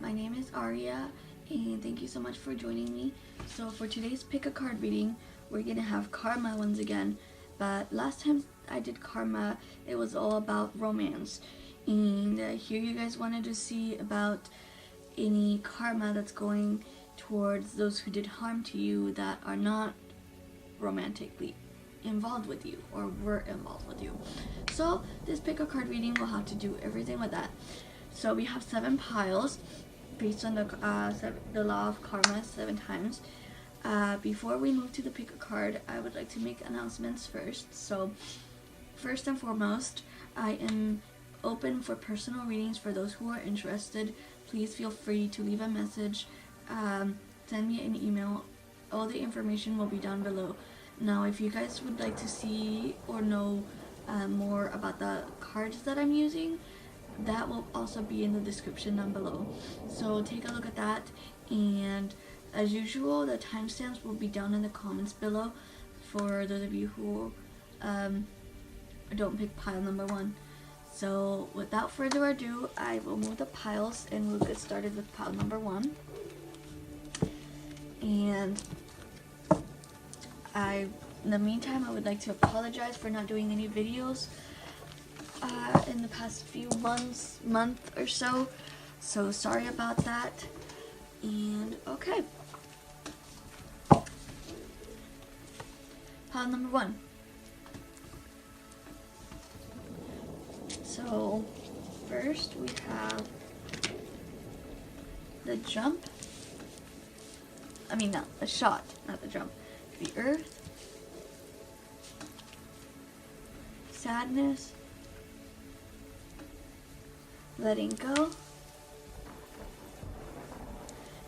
My name is Aria, and thank you so much for joining me. So for today's pick a card reading, we're gonna have karma once again. But last time I did karma, it was all about romance. And here you guys wanted to see about any karma that's going towards those who did harm to you that are not romantically involved with you or were involved with you. So this pick a card reading will have to do everything with that. So we have 7 piles based on the law of karma 7 times. Before we move to the pick a card, I would like to make announcements first. So first and foremost, I am open for personal readings for those who are interested. Please feel free to leave a message, send me an email. All the information will be down below. Now, if you guys would like to see or know more about the cards that I'm using, that will also be in the description down below. So take a look at that, and as usual, the timestamps will be down in the comments below for those of you who don't pick pile number 1. So without further ado, I will move the piles and we'll get started with pile number 1. And in the meantime, I would like to apologize for not doing any videos in the past few month or so. So sorry about that. And okay. Pile number 1. So first we have the jump. The shot, not the jump. The earth, sadness, letting go,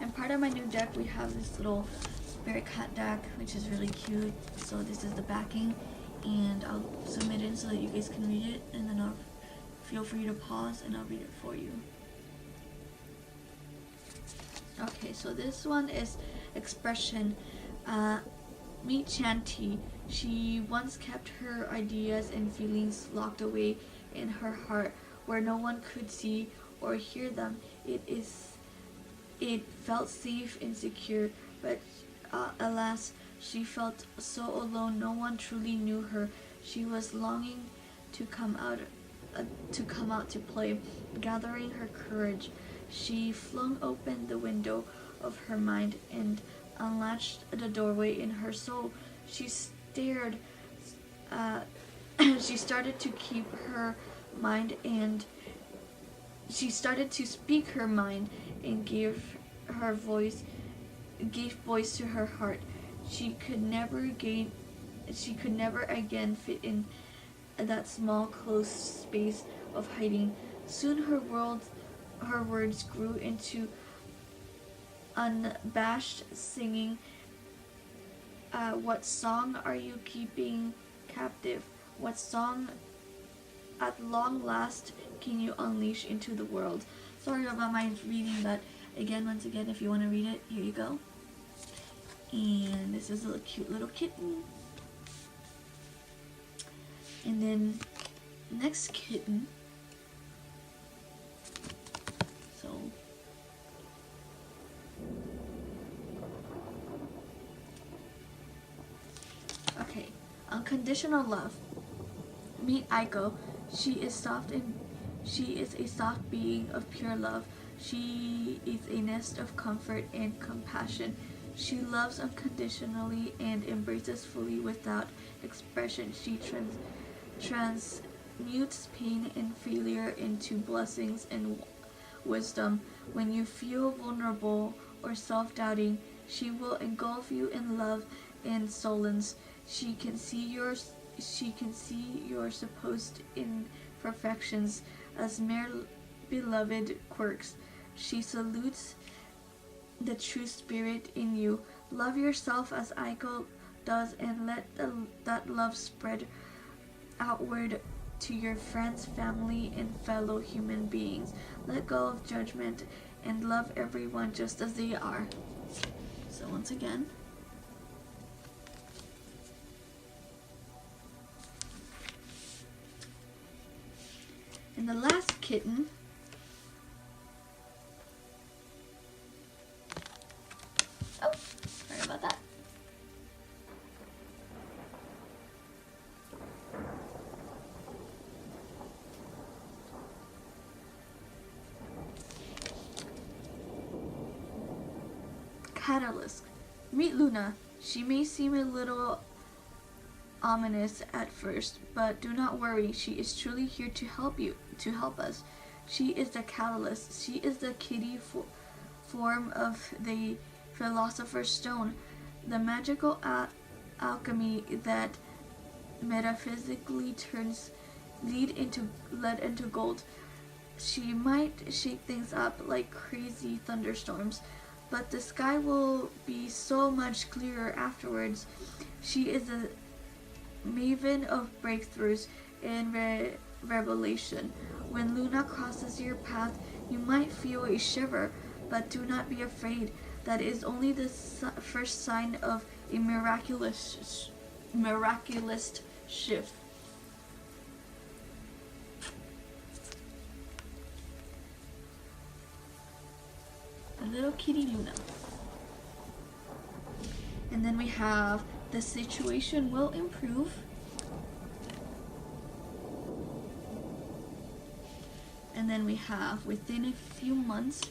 and part of my new deck we have this little spirit cat deck, which is really cute. So this is the backing, and I'll zoom it in so that you guys can read it, and then I'll feel free to pause and I'll read it for you. Okay, so this one is expression. Meet Shanti. She once kept her ideas and feelings locked away in her heart where no one could see or hear them. It felt safe and secure, but alas, she felt so alone. No one truly knew her. She was longing to come out to play. Gathering her courage, she flung open the window of her mind and unlatched the doorway in her soul. She stared. She started to keep her mind, and she started to speak her mind and gave voice to her heart. She could never again fit in that small closed space of hiding. Soon her words grew into unabashed singing. What song are you keeping captive? What song at long last can you unleash into the world? Sorry about my reading, but once again, if you want to read it, here you go. And this is a cute little kitten. And then next kitten. So okay, unconditional love. Meet Aiko. She is a soft being of pure love. She is a nest of comfort and compassion. She loves unconditionally and embraces fully without expression. She transmutes pain and failure into blessings and wisdom. When you feel vulnerable or self-doubting, she will engulf you in love and solace. She can see your supposed imperfections as mere beloved quirks. She salutes the true spirit in you. Love yourself as Aiko does, and let that love spread outward to your friends, family, and fellow human beings. Let go of judgment and love everyone just as they are. So once again, and the last kitten catalyst. Meet Luna. She may seem a little ominous at first, but do not worry. She is truly here to help us. She is the catalyst. She is the kitty form of the Philosopher's Stone, the magical alchemy that metaphysically turns lead into gold. She might shake things up like crazy thunderstorms, but the sky will be so much clearer afterwards. She is a maven of breakthroughs and revelation. When Luna crosses your path, you might feel a shiver, but do not be afraid. That is only the first sign of a miraculous shift. A little kitty Luna. And then we have the situation will improve. And then we have within a few months.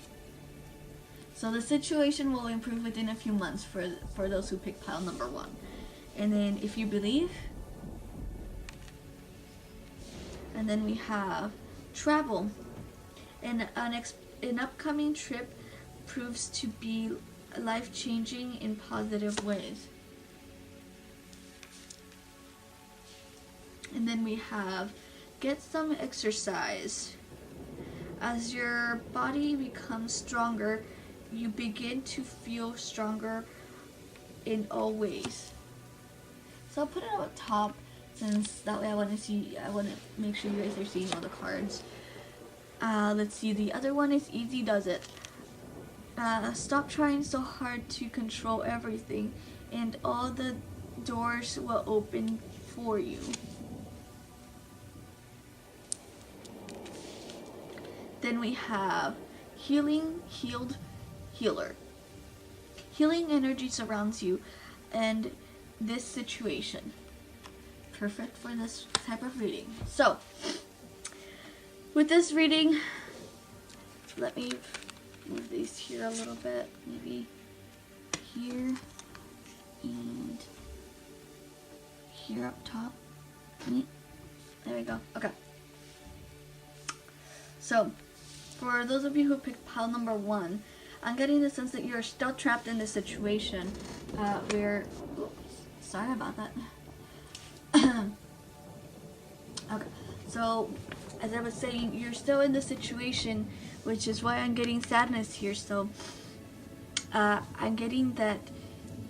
So the situation will improve within a few months for those who pick pile number 1. And then if you believe. And then we have travel. And an upcoming trip proves to be life-changing in positive ways. And then we have get some exercise. As your body becomes stronger, you begin to feel stronger in all ways. So I'll put it up top since that way I want to make sure you guys are seeing all the cards. Let's see, the other one is easy does it. Stop trying so hard to control everything and all the doors will open for you. Then we have healing, healed, healer. Healing energy surrounds you and this situation. Perfect for this type of reading. So, with this reading, let me move these here a little bit. Maybe here and here up top. There we go. Okay. So, for those of you who picked pile number 1, I'm getting the sense that you're still trapped in this situation where, oops, sorry about that. Okay, so as I was saying, you're still in this situation, which is why I'm getting sadness here. So I'm getting that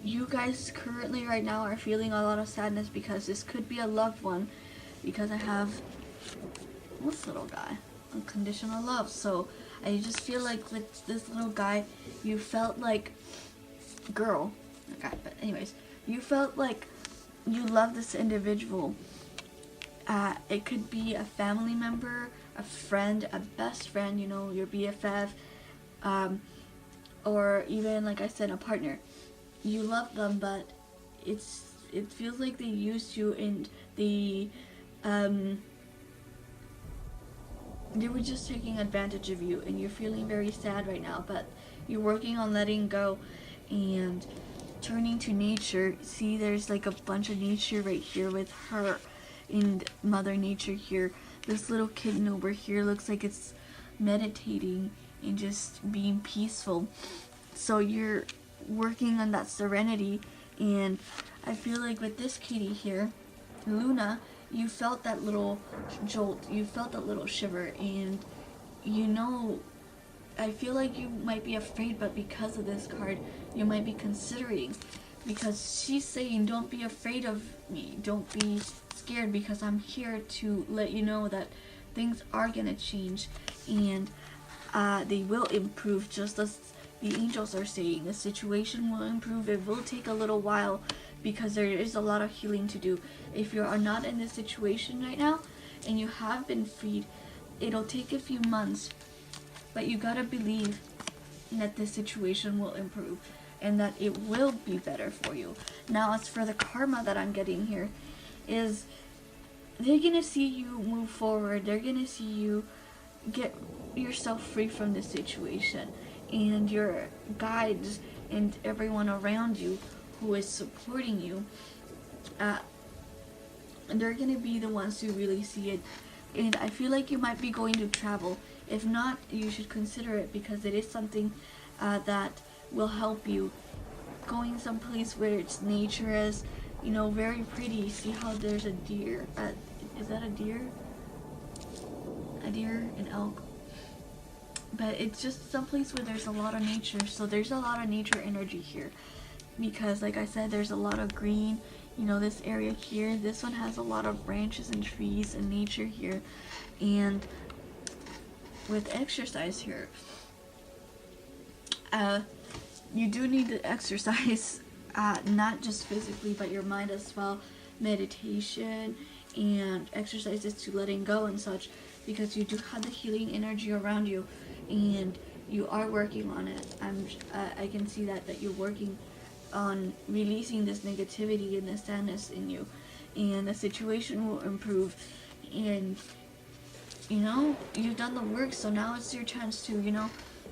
you guys currently right now are feeling a lot of sadness because this could be a loved one, because I have this little guy, unconditional love. So I just feel like with this little guy, you felt like, girl, okay, but anyways, you felt like you love this individual. It could be a family member, a friend, a best friend, you know, your BFF, or even, like I said, a partner. You love them, but it feels like they used you and they were just taking advantage of you, and you're feeling very sad right now, but you're working on letting go and turning to nature. See, there's like a bunch of nature right here with her and Mother Nature here. This little kitten over here looks like it's meditating and just being peaceful. So you're working on that serenity, and I feel like with this kitty here, Luna, you felt that little jolt, you felt that little shiver, and you know, I feel like you might be afraid, but because of this card, you might be considering, because she's saying, don't be afraid of me, don't be scared, because I'm here to let you know that things are gonna change, and they will improve, just as the angels are saying. The situation will improve. It will take a little while, because there is a lot of healing to do. If you are not in this situation right now, and you have been freed, it'll take a few months, but you gotta believe that this situation will improve, and that it will be better for you. Now, as for the karma that I'm getting here, is they're gonna see you move forward. They're gonna see you get yourself free from this situation, and your guides and everyone around you who is supporting you, they're gonna be the ones who really see it. And I feel like you might be going to travel. If not, you should consider it, because it is something that will help you. Going someplace where it's nature is, very pretty. See how there's a deer. Is that a deer? A deer, an elk. But it's just someplace where there's a lot of nature. So there's a lot of nature energy here. Because like I said, there's a lot of green. This area here, this one has a lot of branches and trees and nature here. And with exercise here, you do need to exercise, not just physically, but your mind as well. Meditation and exercises to letting go and such, because you do have the healing energy around you, and you are working on it. I can see that you're working on releasing this negativity and this sadness in you, and the situation will improve. And you've done the work, so now it's your chance to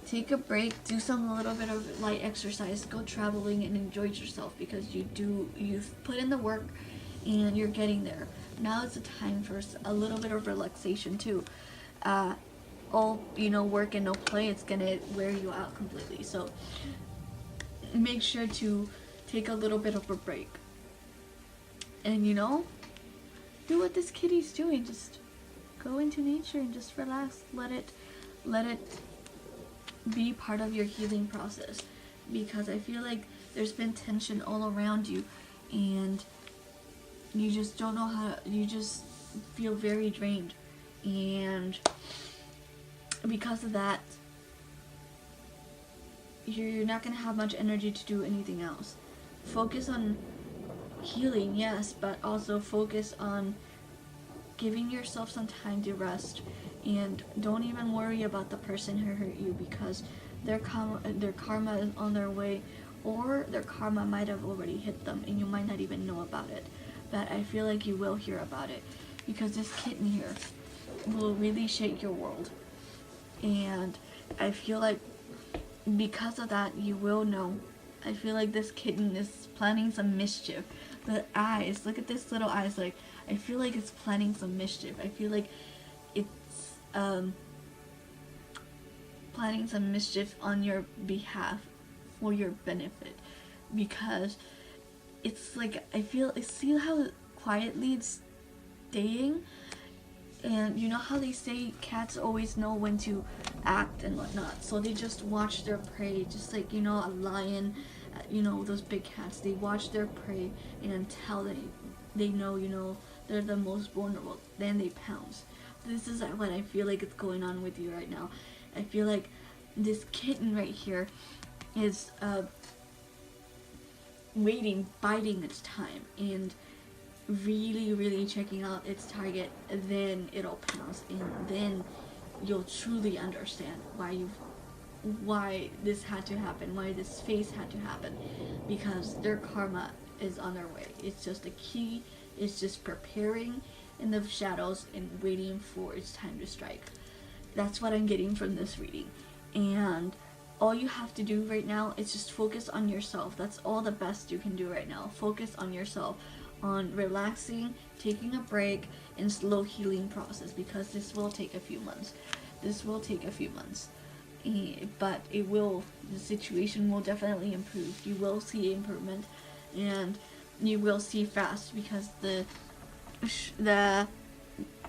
take a break, do some little bit of light exercise, go traveling and enjoy yourself, because you've put in the work and you're getting there. Now it's a time for a little bit of relaxation too. All work and no play, it's gonna wear you out completely. So make sure to take a little bit of a break, and do what this kitty's doing. Just go into nature and just relax. Let it be part of your healing process, because I feel like there's been tension all around you, and you just don't know how. You just feel very drained, and because of that, you're not going to have much energy to do anything else. Focus on healing, yes, but also focus on giving yourself some time to rest. And don't even worry about the person who hurt you, because their karma is on their way, or their karma might have already hit them and you might not even know about it. But I feel like you will hear about it, because this kitten here will really shake your world. And I feel like because of that, you will know. I feel like this kitten is planning some mischief. The eyes, look at this little eyes. Like, I feel like it's planning some mischief. I feel like it's planning some mischief on your behalf, for your benefit, because it's like, I see how quietly it's staying. And you know how they say cats always know when to act and whatnot, so they just watch their prey, just like a lion, those big cats, they watch their prey, and until they know they're the most vulnerable, then they pounce. This is what I feel like is going on with you right now. I feel like this kitten right here is waiting, biding its time, and really checking out its target. Then it'll pounce, and then you'll truly understand why this had to happen, why this phase had to happen, because their karma is on their way. It's just a key. It's just preparing in the shadows and waiting for its time to strike. That's what I'm getting from this reading. And all you have to do right now is just focus on yourself. That's all the best you can do right now. Focus on yourself, on relaxing, taking a break, and slow healing process, because this will take a few months. But the situation will definitely improve. You will see improvement, and you will see fast, because the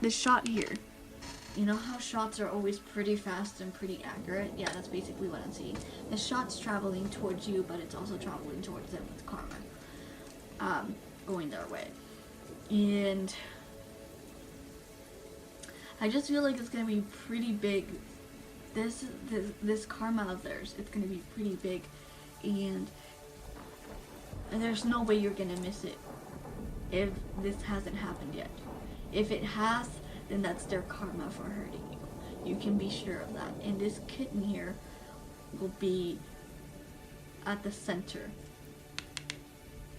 shot here, you know how shots are always pretty fast and pretty accurate? Yeah, that's basically what I'm seeing. The shot's traveling towards you, but it's also traveling towards them with karma, going their way. And I just feel like it's gonna be pretty big. This karma of theirs, it's gonna be pretty big, and there's no way you're gonna miss it if this hasn't happened yet. If it has, then that's their karma for hurting you. You can be sure of that. And this kitten here will be at the center.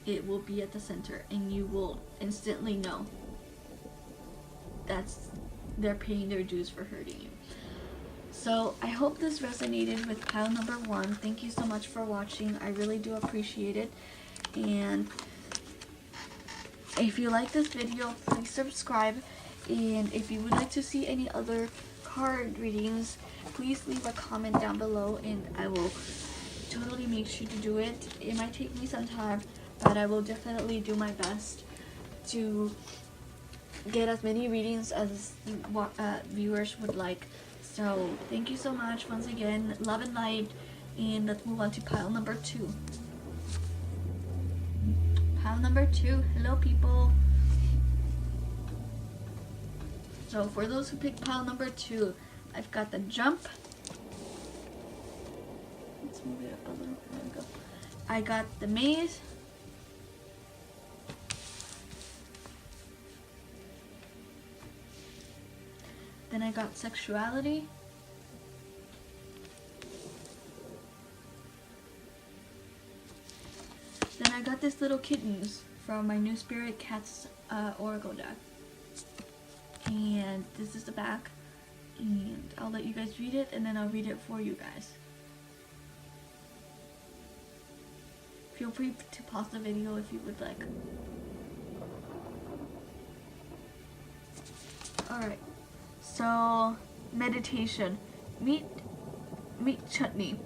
It will be at the center, and you will instantly know they're paying their dues for hurting you. So I hope this resonated with pile number 1. Thank you so much for watching. I really do appreciate it. And if you like this video, please subscribe. And if you would like to see any other card readings, please leave a comment down below and I will totally make sure to do it. It might take me some time, but I will definitely do my best to get as many readings as viewers would like. So thank you so much once again. Love and light. And let's move on to pile number 2. Pile number 2. Hello people. So for those who picked pile number 2, I've got the jump. Let's move it up a little. There we go. I got the maze. Then I got sexuality. Then I got this little kittens from my new Spirit Cats Oracle deck. And this is the back. And I'll let you guys read it and then I'll read it for you guys. Feel free to pause the video if you would like. Alright. So, meditation. Meet Chutney.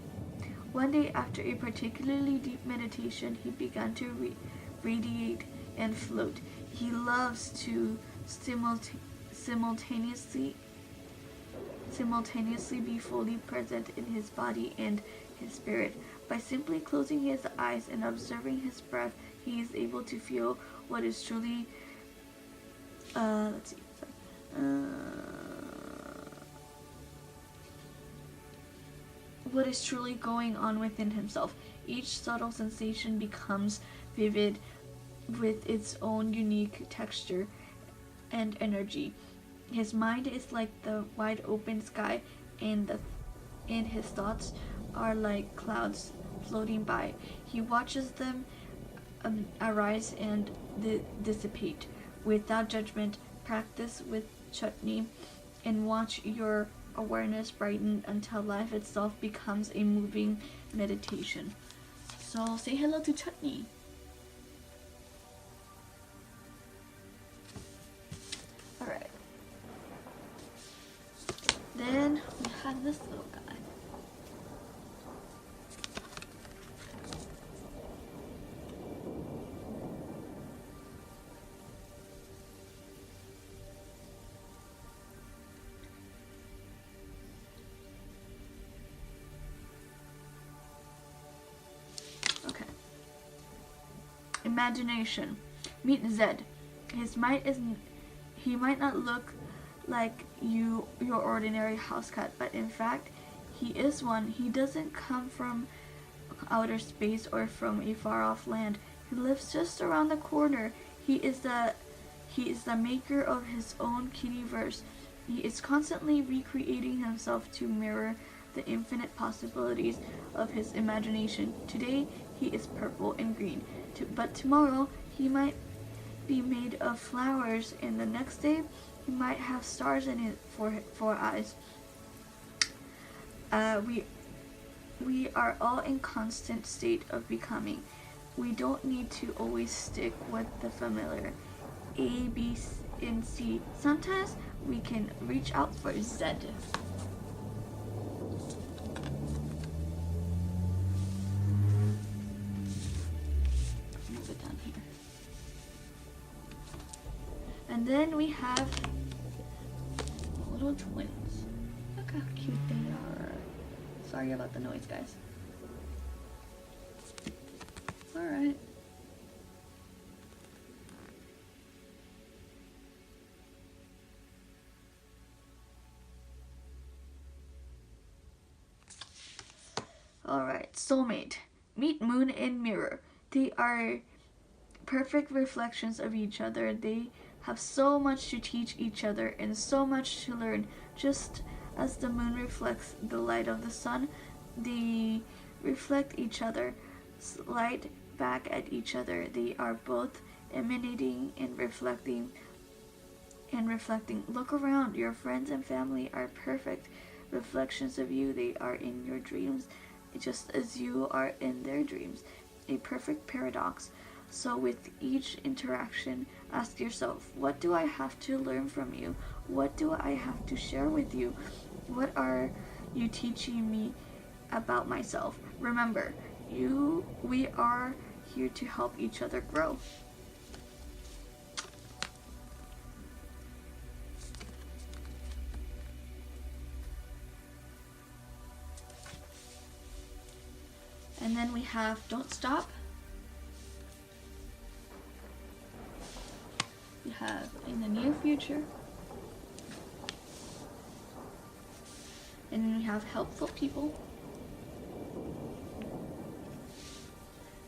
One day after a particularly deep meditation, he began to radiate and float. He loves to simultaneously be fully present in his body and his spirit. By simply closing his eyes and observing his breath, he is able to feel what is truly what is truly going on within himself. Each subtle sensation becomes vivid with its own unique texture and energy. His mind is like the wide open sky, and his thoughts are like clouds floating by. He watches them arise and dissipate without judgment. Practice with Chutney and watch your awareness brighten until life itself becomes a moving meditation. So say hello to Chutney. Alright. Then we have this little guy. Imagination. Meet Zed. He might not look like your ordinary house cat, but in fact, he is one. He doesn't come from outer space or from a far-off land. He lives just around the corner. He is the maker of his own kittyverse. He is constantly recreating himself to mirror the infinite possibilities of his imagination. Today, he is purple and green. But tomorrow he might be made of flowers, and the next day he might have stars in it for eyes. We are all in constant state of becoming. We don't need to always stick with the familiar A, B, and C. Sometimes we can reach out for Z. And then we have little twins. Look how cute they are. Sorry about the noise, guys. Alright. Alright, soulmate. Meet Moon and Mirror. They are perfect reflections of each other. They have so much to teach each other and so much to learn. Just as the moon reflects the light of the sun, they reflect each other's light back at each other. They are both emanating and reflecting. Look around. Your friends and family are perfect reflections of you. They are in your dreams just as you are in their dreams. A perfect paradox. So with each interaction, ask yourself, what do I have to learn from you? What do I have to share with you? What are you teaching me about myself? Remember, we are here to help each other grow. And then we have Don't Stop. We have In the Near Future. And then we have Helpful People.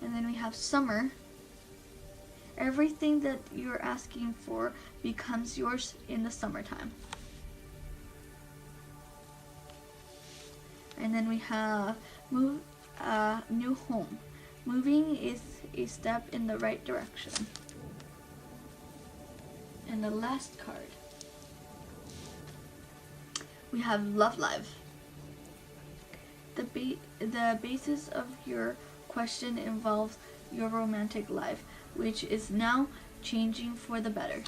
And then we have Summer. Everything that you're asking for becomes yours in the summertime. And then we have New Home. Moving is a step in the right direction. And the last card, we have Love Life. The basis of your question involves your romantic life, which is now changing for the better.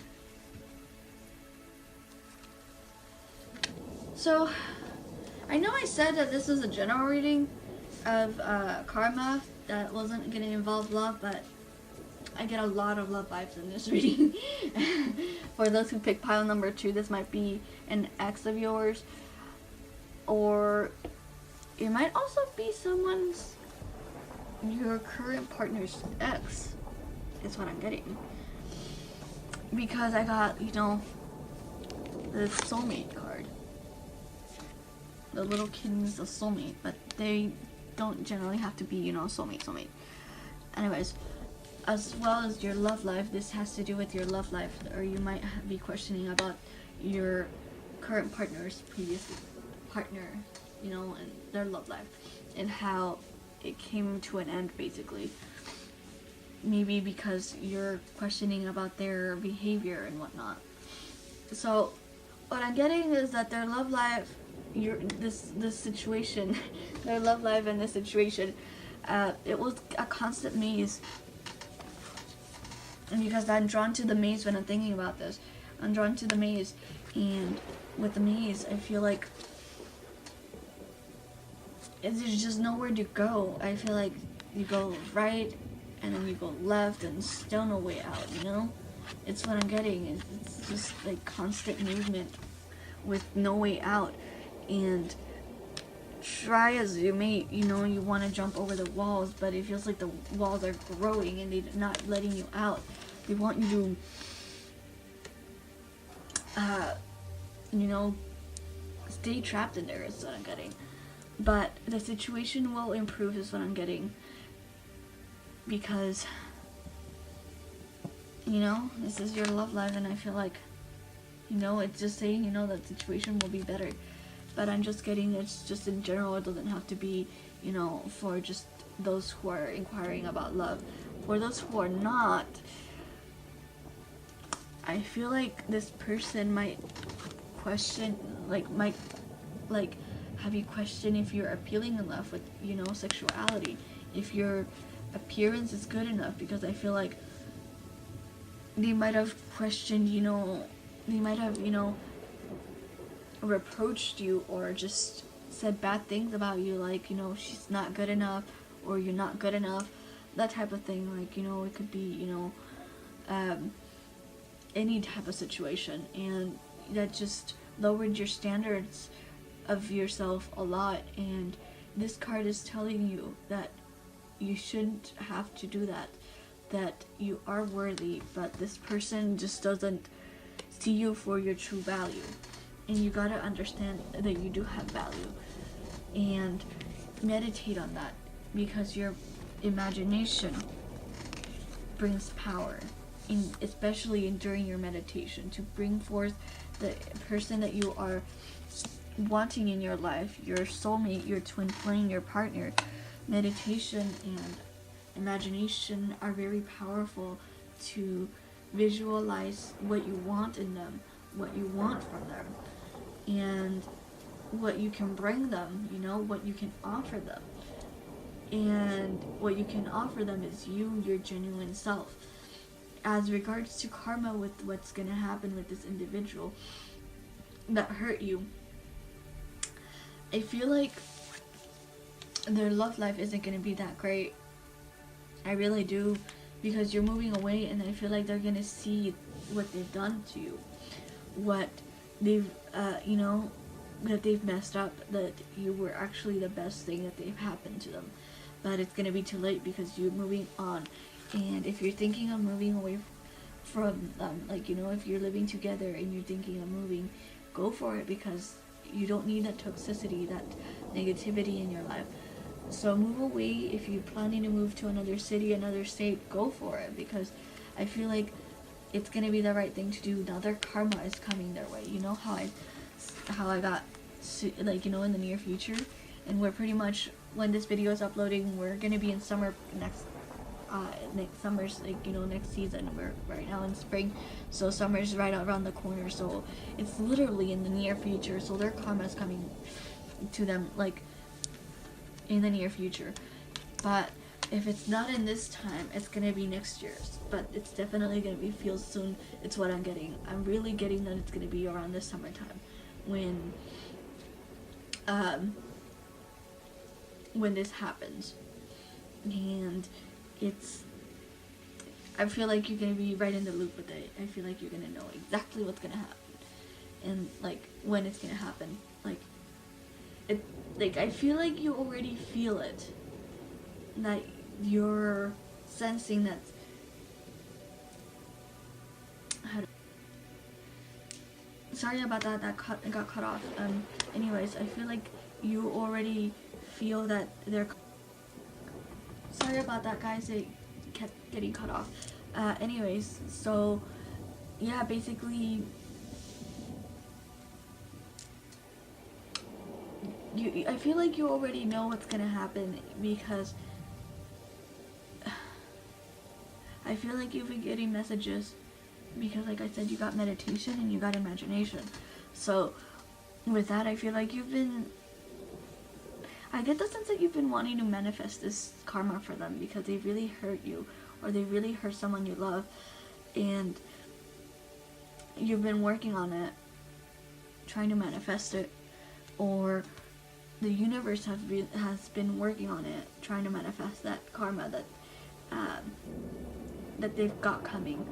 So, I know I said that this is a general reading of karma that wasn't going to involve love, but I get a lot of love vibes in this reading. For those who pick pile number 2, this might be an ex of yours, or it might also be your current partner's ex, is what I'm getting. Because I got, the soulmate card. The little kitten's a soulmate, but they don't generally have to be, soulmate. Anyways, as well as your love life, this has to do with your love life, or you might be questioning about your current partner's previous partner, and their love life, and how it came to an end, basically. Maybe because you're questioning about their behavior and whatnot. So, what I'm getting is that their love life, this situation, their love life and this situation, it was a constant maze. And because I'm drawn to the maze when I'm thinking about this. I'm drawn to the maze, and with the maze, I feel like there's just nowhere to go. I feel like you go right, and then you go left, and still no way out, It's what I'm getting. It's just like constant movement with no way out. And try as you may, you want to jump over the walls, but it feels like the walls are growing and they're not letting you out. They want you to, stay trapped in there, is what I'm getting. But the situation will improve, is what I'm getting. Because, this is your love life, and I feel like, it's just saying, that situation will be better. But I'm just getting, it's just in general, it doesn't have to be, for just those who are inquiring about love. For those who are not, I feel like this person might question, might have you question if you're appealing enough with, sexuality. If your appearance is good enough, because I feel like they might have questioned, they might have, reproached you or just said bad things about you, like, she's not good enough, or you're not good enough, that type of thing. Like, it could be, any type of situation, and that just lowered your standards of yourself a lot. And this card is telling you that you shouldn't have to do that you are worthy, but this person just doesn't see you for your true value. And you gotta understand that you do have value, and meditate on that, because your imagination brings power, especially during your meditation, to bring forth the person that you are wanting in your life, your soulmate, your twin flame, your partner. Meditation and imagination are very powerful to visualize what you want in them, what you want from them. And what you can bring them, you know, what you can offer them. And what you can offer them is you, your genuine self. As regards to karma with what's going to happen with this individual that hurt you, I feel like their love life isn't going to be that great. I really do, because you're moving away, and I feel like they're going to see what they've done to you, what they've, you know, that they've messed up, that you were actually the best thing that they've happened to them. But it's going to be too late because you're moving on. And if you're thinking of moving away from them, like, you know, if you're living together and you're thinking of moving, go for it, because you don't need that toxicity, that negativity in your life. So move away. If you're planning to move to another city, another state, go for it, because I feel like it's going to be the right thing to do. Now their karma is coming their way. You know how I got, like, you know, in the near future, and we're pretty much, when this video is uploading, we're going to be in summer next summer's, like, you know, next season. We're right now in spring, so summer's right around the corner, so it's literally in the near future. So their karma is coming to them, like, in the near future. But if it's not in this time, it's gonna be next year's, but it's definitely gonna be feel soon. It's what I'm getting. I'm really getting that it's gonna be around this summertime when this happens. And I feel like you're gonna be right in the loop with it. I feel like you're gonna know exactly what's gonna happen, and like when it's gonna happen. Like I feel like you already feel it, that you're sensing that. Sorry about that. It got cut off. Anyways, I feel like you already feel that they're. Sorry about that, guys. It kept getting cut off. Anyways, so yeah, basically, I feel like you already know what's gonna happen, because I feel like you've been getting messages, because like I said, you got meditation and you got imagination. So with that, I feel like I get the sense that you've been wanting to manifest this karma for them, because they really hurt you, or they really hurt someone you love, and you've been working on it, trying to manifest it, or the universe has been working on it, trying to manifest that karma that they've got coming.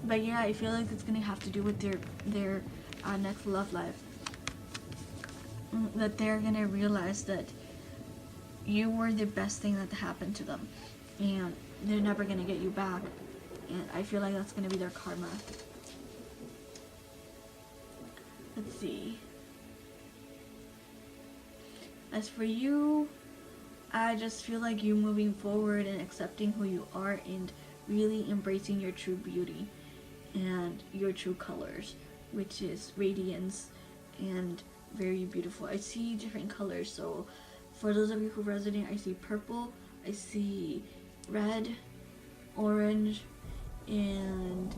But yeah, I feel like it's gonna have to do with their next love life. That they're gonna realize that you were the best thing that happened to them, and they're never gonna get you back. And I feel like that's gonna be their karma. Let's see. As for you, I just feel like you moving forward and accepting who you are, and really embracing your true beauty and your true colors, which is radiance and very beautiful. I see different colors, so for those of you who resonate, I see purple, I see red, orange, and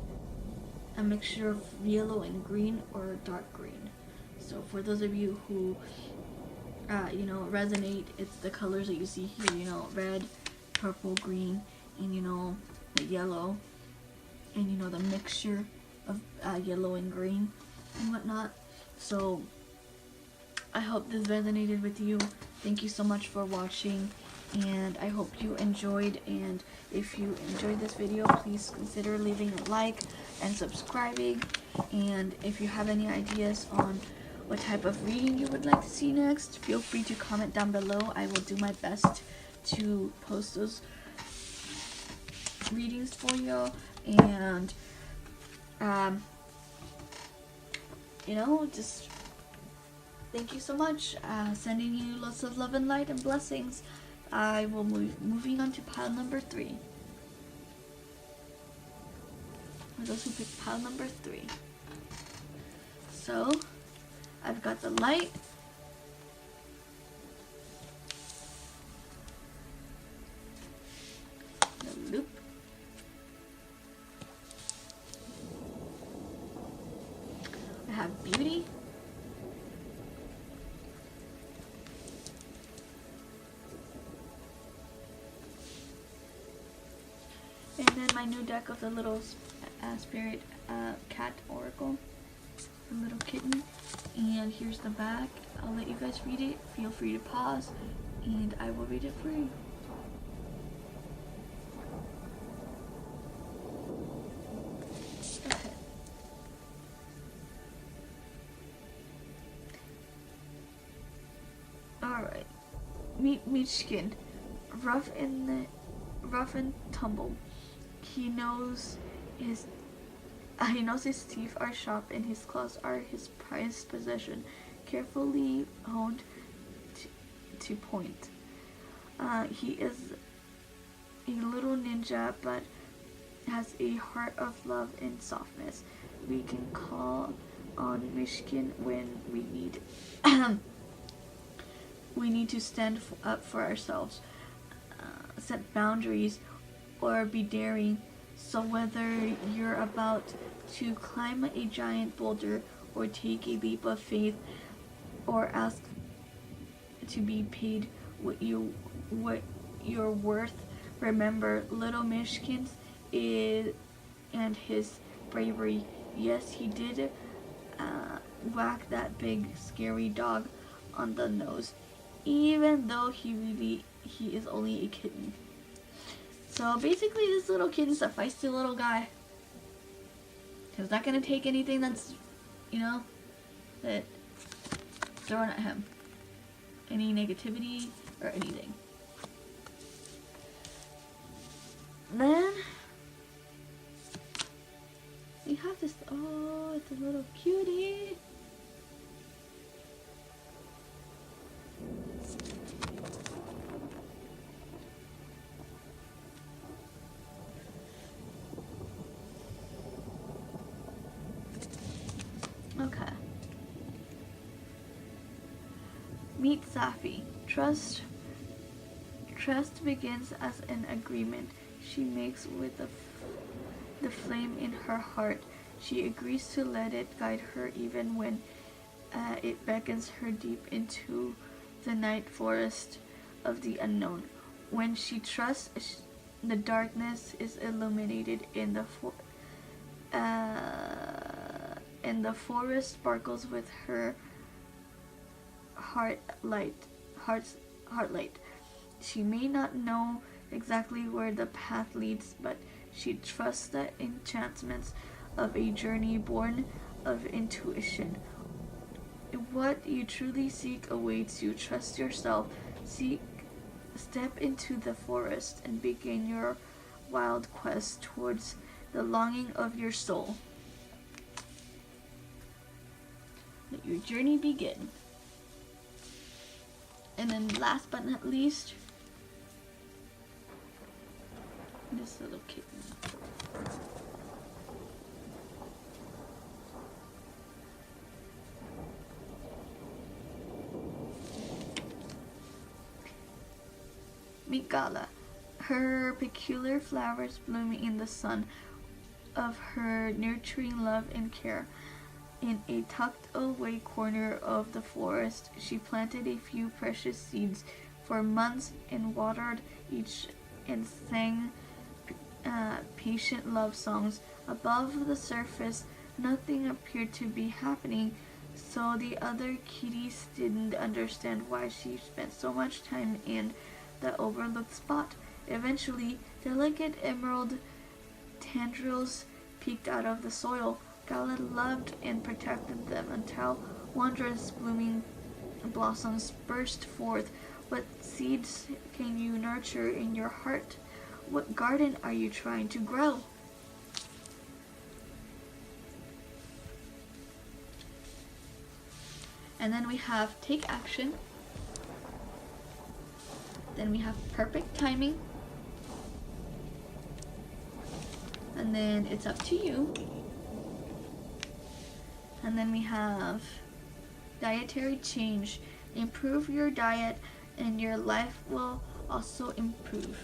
a mixture of yellow and green, or dark green. So for those of you who you know, resonate, it's the colors that you see here, you know, red, purple, green, and you know, the yellow, and you know, the mixture of yellow and green and whatnot. So I hope this resonated with you. Thank you so much for watching, and I hope you enjoyed. And if you enjoyed this video, please consider leaving a like and subscribing. And if you have any ideas on what type of reading you would like to see next, feel free to comment down below. I will do my best to post those readings for you. And you know, just thank you so much. Sending you lots of love and light and blessings. I will moving on to pile number 3. For those who picked pile number 3. So I've got the light, the loop, have Beauty. And then my new deck of the little spirit cat oracle, the little kitten. And here's the back. I'll let you guys read it. Feel free to pause, and I will read it for you. Okay. Alright. Meet Meechkin. Rough and tumble. He knows his teeth are sharp and his claws are his prized possession, carefully honed to point. He is a little ninja, but has a heart of love and softness. We can call on Mishkin when we need to stand up for ourselves, set boundaries, or be daring. So whether you're about to climb a giant boulder or take a leap of faith or ask to be paid what you're worth, remember little Mishkins and his bravery. Yes, he did whack that big scary dog on the nose, even though he is only a kitten. So basically this little kitten's a feisty little guy. He's not gonna take anything that's, that thrown at him. Any negativity or anything. Then we have this, oh, it's a little cutie. Okay. Meet Safi. Trust begins as an agreement she makes with the flame in her heart. She agrees to let it guide her even when it beckons her deep into the night forest of the unknown. When she trusts, the darkness is illuminated and the forest sparkles with her heart light. She may not know exactly where the path leads, but she trusts the enchantments of a journey born of intuition. What you truly seek awaits you. Trust yourself. Step into the forest and begin your wild quest towards the longing of your soul. Let your journey begin. And then last but not least, this little kitten. Meet Gala. Her peculiar flowers bloom in the sun of her nurturing love and care. In a tucked-away corner of the forest, she planted a few precious seeds for months and watered each and sang patient love songs. Above the surface, nothing appeared to be happening, so the other kitties didn't understand why she spent so much time in the overlooked spot. Eventually, delicate emerald tendrils peeked out of the soil. Gala loved and protected them until wondrous blooming blossoms burst forth. What seeds can you nurture in your heart? What garden are you trying to grow? And then we have take action. Then we have perfect timing. And then it's up to you. And then we have dietary change. Improve your diet and your life will also improve.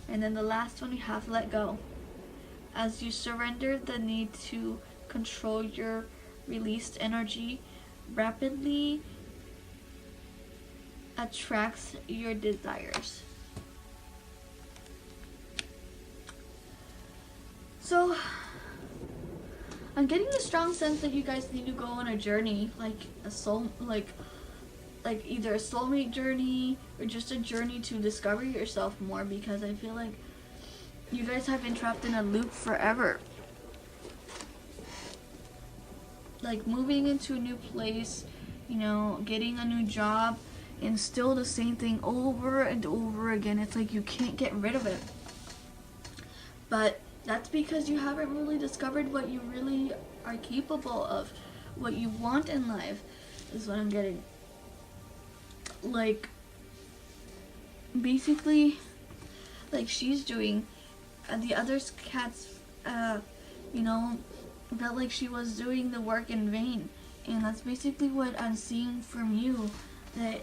And then the last one we have let go. as you surrender the need to control your released energy, rapidly attracts your desires. So I'm getting a strong sense that you guys need to go on a journey, like a soul, like either a soulmate journey or just a journey to discover yourself more, because I feel like you guys have been trapped in a loop forever. Like moving into a new place, you know, getting a new job, and still the same thing over and over again. It's like you can't get rid of it. But that's because you haven't really discovered what you really are capable of, what you want in life, is what I'm getting. Like, basically, like she's doing, the other cats, you know, felt like she was doing the work in vain. And that's basically what I'm seeing from you, that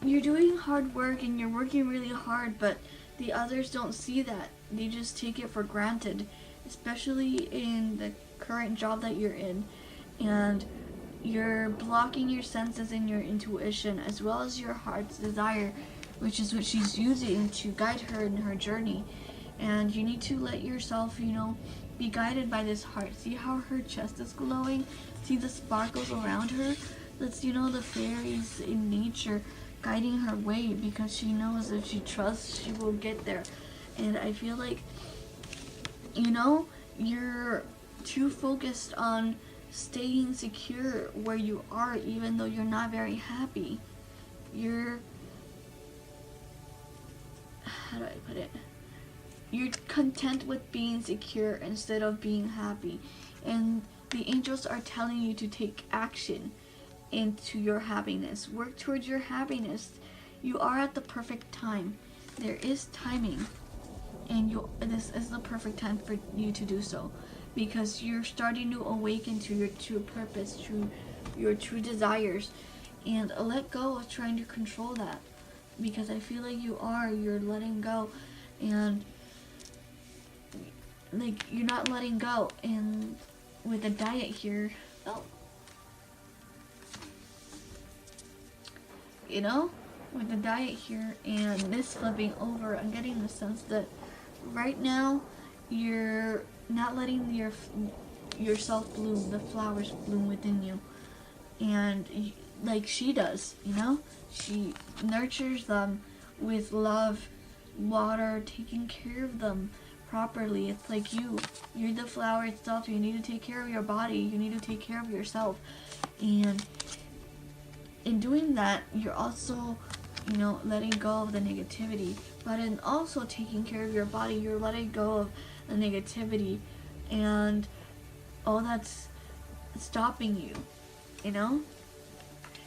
you're doing hard work and you're working really hard, but the others don't see that. They just take it for granted, especially in the current job that you're in. And you're blocking your senses and your intuition, as well as your heart's desire, which is what she's using to guide her in her journey. And you need to let yourself, you know, be guided by this heart. See how her chest is glowing? See the sparkles around her? That's, you know, the fairies in nature guiding her way, because she knows if she trusts, she will get there. And I feel like, you know, you're too focused on staying secure where you are, even though you're not very happy. You're, how do I put it? You're content with being secure instead of being happy. And the angels are telling you to take action into your happiness. Work towards your happiness. You are at the perfect time. There is timing. And this is the perfect time for you to do so, because you're starting to awaken to your true purpose, to your true desires, and let go of trying to control that, because I feel like you're letting go, and like you're not letting go. And with the diet here, you know, with the diet here and this flipping over, I'm getting the sense that right now you're not letting yourself bloom, the flowers bloom within you. And like she does, you know, she nurtures them with love, water, taking care of them properly. It's like you're the flower itself. You need to take care of your body. You need to take care of yourself. And in doing that, you're also, you know, letting go of the negativity. But in also taking care of your body, you're letting go of the negativity and all that's stopping you, you know?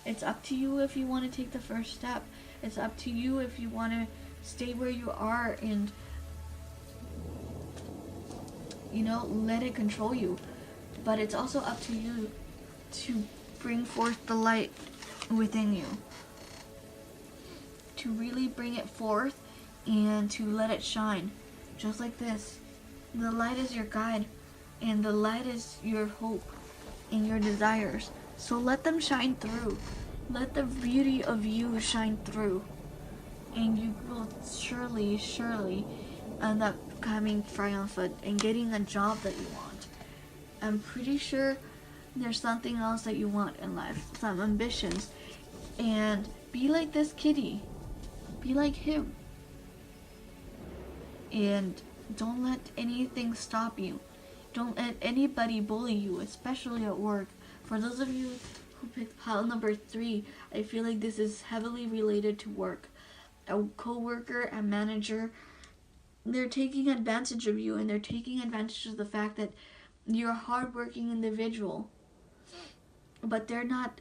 It's up to you if you want to take the first step. It's up to you if you want to stay where you are and, you know, let it control you. But it's also up to you to bring forth the light within you, to really bring it forth and to let it shine, just like this. The light is your guide, and the light is your hope and your desires. So let them shine through. Let the beauty of you shine through, and you will surely end up becoming triumphant and getting a job that you want. I'm pretty sure there's something else that you want in life, some ambitions, and be like this kitty. Be like him. And don't let anything stop you. Don't let anybody bully you, especially at work. For those of you who picked pile number 3, I feel like this is heavily related to work. A co-worker, a manager, they're taking advantage of you, and they're taking advantage of the fact that you're a hardworking individual. But they're not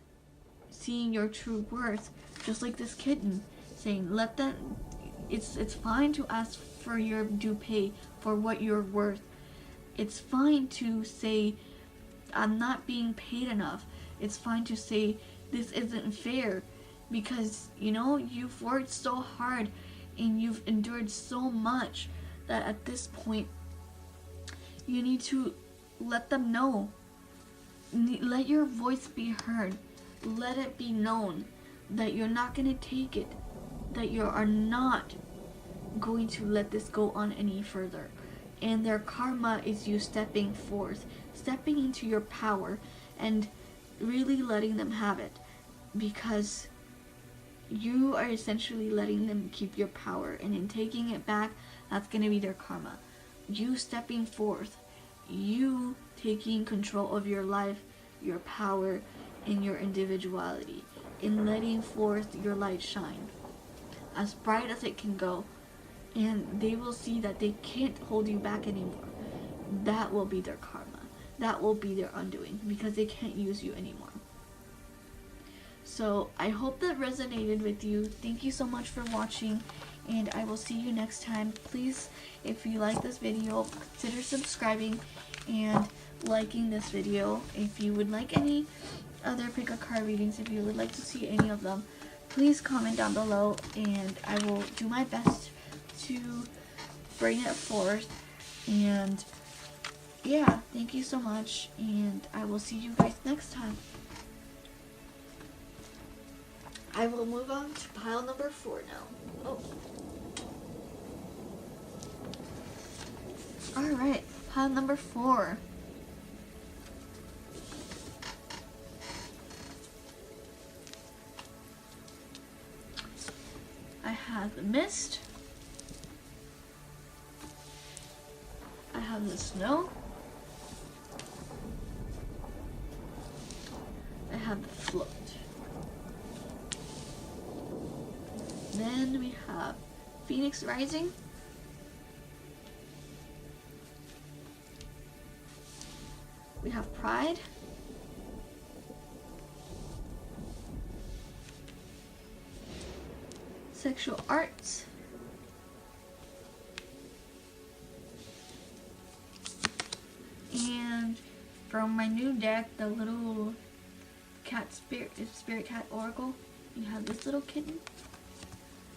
seeing your true worth, just like this kitten, saying, let that, it's fine to ask for your due pay for what you're worth. It's fine to say, I'm not being paid enough. It's fine to say, this isn't fair, because, you know, you've worked so hard and you've endured so much that at this point you need to let them know. Let your voice be heard. Let it be known that you're not going to take it, that you are not going to let this go on any further. And their karma is you stepping forth, stepping into your power, and really letting them have it, because you are essentially letting them keep your power, and in taking it back, that's going to be their karma. You stepping forth, you taking control of your life, your power, and your individuality, in letting forth your light shine as bright as it can go, and they will see that they can't hold you back anymore. That will be their karma. That will be their undoing, because they can't use you anymore. So I hope that resonated with you. Thank you so much for watching, and I will see you next time. Please, if you like this video, consider subscribing and liking this video. If you would like any other pick a card readings, if you would like to see any of them, please comment down below, and I will do my best to bring it forth. And yeah, thank you so much, and I will see you guys next time. I will move on to pile number 4 now. Oh. Alright, pile number 4. I have the mist. I have the snow. I have the float. Then we have Phoenix Rising. We have Pride. Sexual Arts. And from my new deck, the little cat spirit cat oracle, you have this little kitten.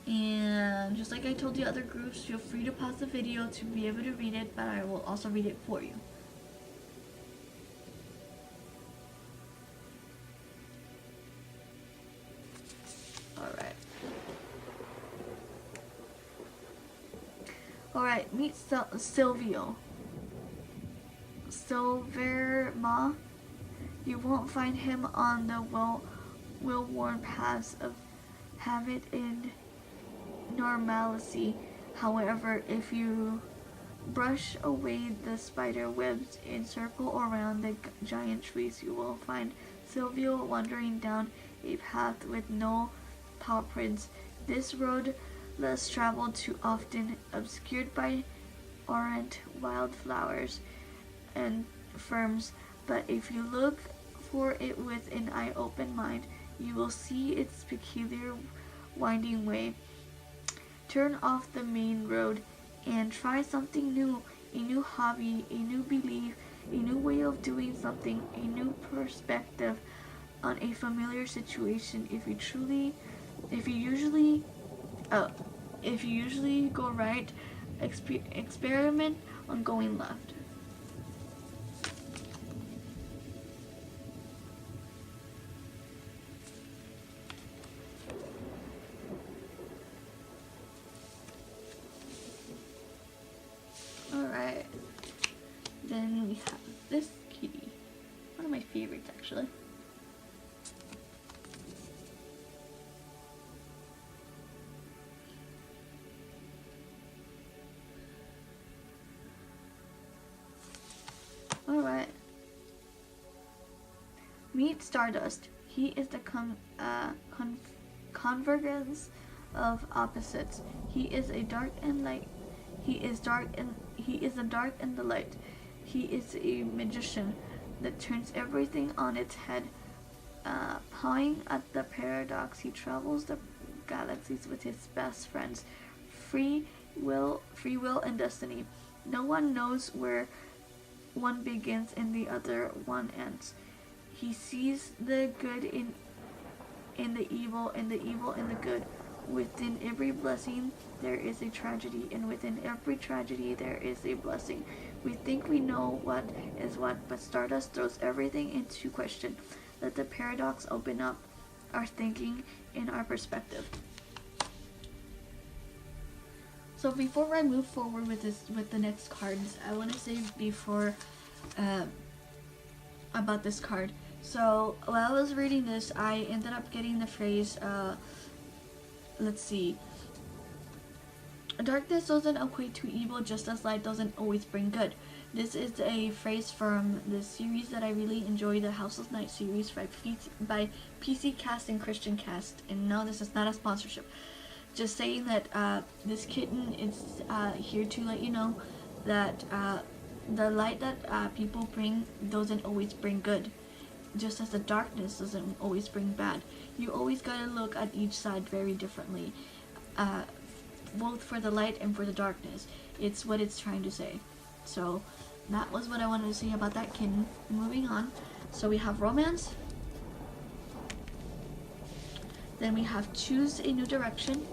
And just like I told the other groups, feel free to pause the video to be able to read it, but I will also read it for you. Alright, meet Silverma. You won't find him on the well-worn paths of habit and normalcy. However, if you brush away the spider webs and circle around the giant trees, you will find Sylvia wandering down a path with no paw prints. This road, less traveled too often, obscured by errant wildflowers and ferns, but if you look for it with an eye-open mind, you will see its peculiar winding way. Turn off the main road and try something new, a new hobby, a new belief, a new way of doing something, a new perspective on a familiar situation. If you usually go right, experiment on going left. Alright, then we have this kitty, one of my favorites actually. Alright, meet Stardust. He is the convergence of opposites. He is a dark and light. He is the dark and the light. He is a magician that turns everything on its head. Pawing at the paradox, he travels the galaxies with his best friends. Free will and destiny. No one knows where one begins and the other one ends. He sees the good in the evil and the evil in the good. within every blessing there is a tragedy, and within every tragedy there is a blessing. We think we know what is what, but Stardust throws everything into question. Let the paradox open up our thinking and our perspective. So before I move forward with the next cards, I want to say before about this card. So while I was reading this, I ended up getting the phrase, let's see. Darkness doesn't equate to evil, just as light doesn't always bring good. This is a phrase from the series that I really enjoy, the House of Night series by PC Cast and Christian Cast. And no, this is not a sponsorship. Just saying that this kitten is here to let you know that the light that people bring doesn't always bring good. Just as the darkness doesn't always bring bad. You always gotta look at each side very differently. Both for the light and for the darkness. It's what it's trying to say. So that was what I wanted to say about that kitten. Moving on. So we have romance. Then we have choose a new direction.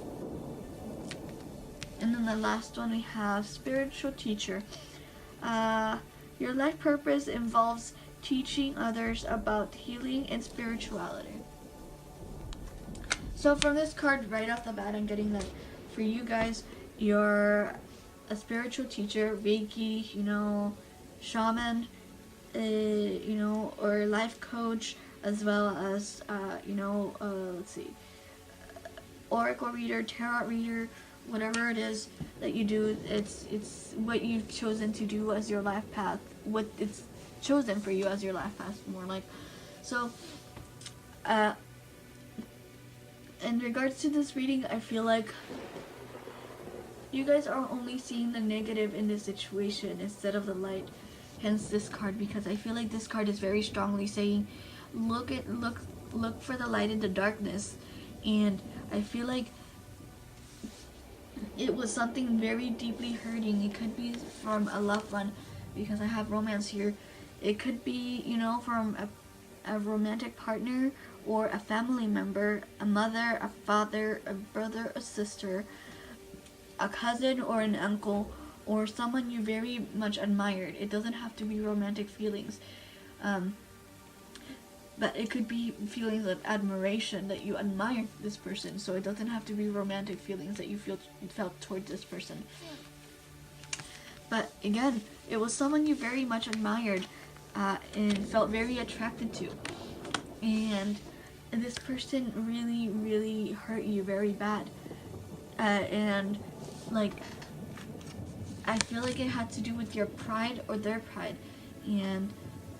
And then the last one we have spiritual teacher. Your life purpose involves teaching others about healing and spirituality. So from this card right off the bat, I'm getting that for you guys, you're a spiritual teacher, Reiki, shaman, or life coach, as well as, let's see, oracle reader, tarot reader, whatever it is that you do, it's what you've chosen to do as your life path, what it's chosen for you as your life path, more like. So, in regards to this reading, I feel like you guys are only seeing the negative in this situation instead of the light. Hence this card, because I feel like this card is very strongly saying, look for the light in the darkness. And I feel like it was something very deeply hurting. It could be from a loved one, because I have romance here. It could be, from a romantic partner, or a family member, a mother, a father, a brother, a sister, a cousin, or an uncle, or someone you very much admired. It doesn't have to be romantic feelings, but it could be feelings of admiration, that you admire this person. So it doesn't have to be romantic feelings that you felt towards this person. But again, it was someone you very much admired and felt very attracted to, and this person really, really hurt you very bad. And like, I feel like it had to do with your pride or their pride, and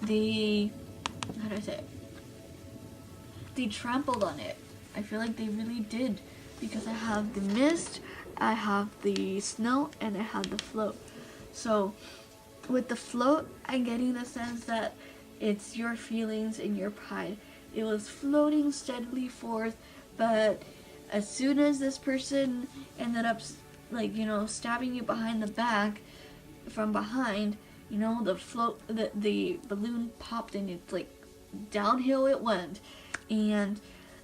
they, how do I say it? They trampled on it. I feel like they really did, because I have the mist, I have the snow, and I have the float. So with the float, I'm getting the sense that it's your feelings and your pride. It was floating steadily forth, but as soon as this person ended up, stabbing you behind the back, from behind, the balloon popped, and it's like downhill it went. And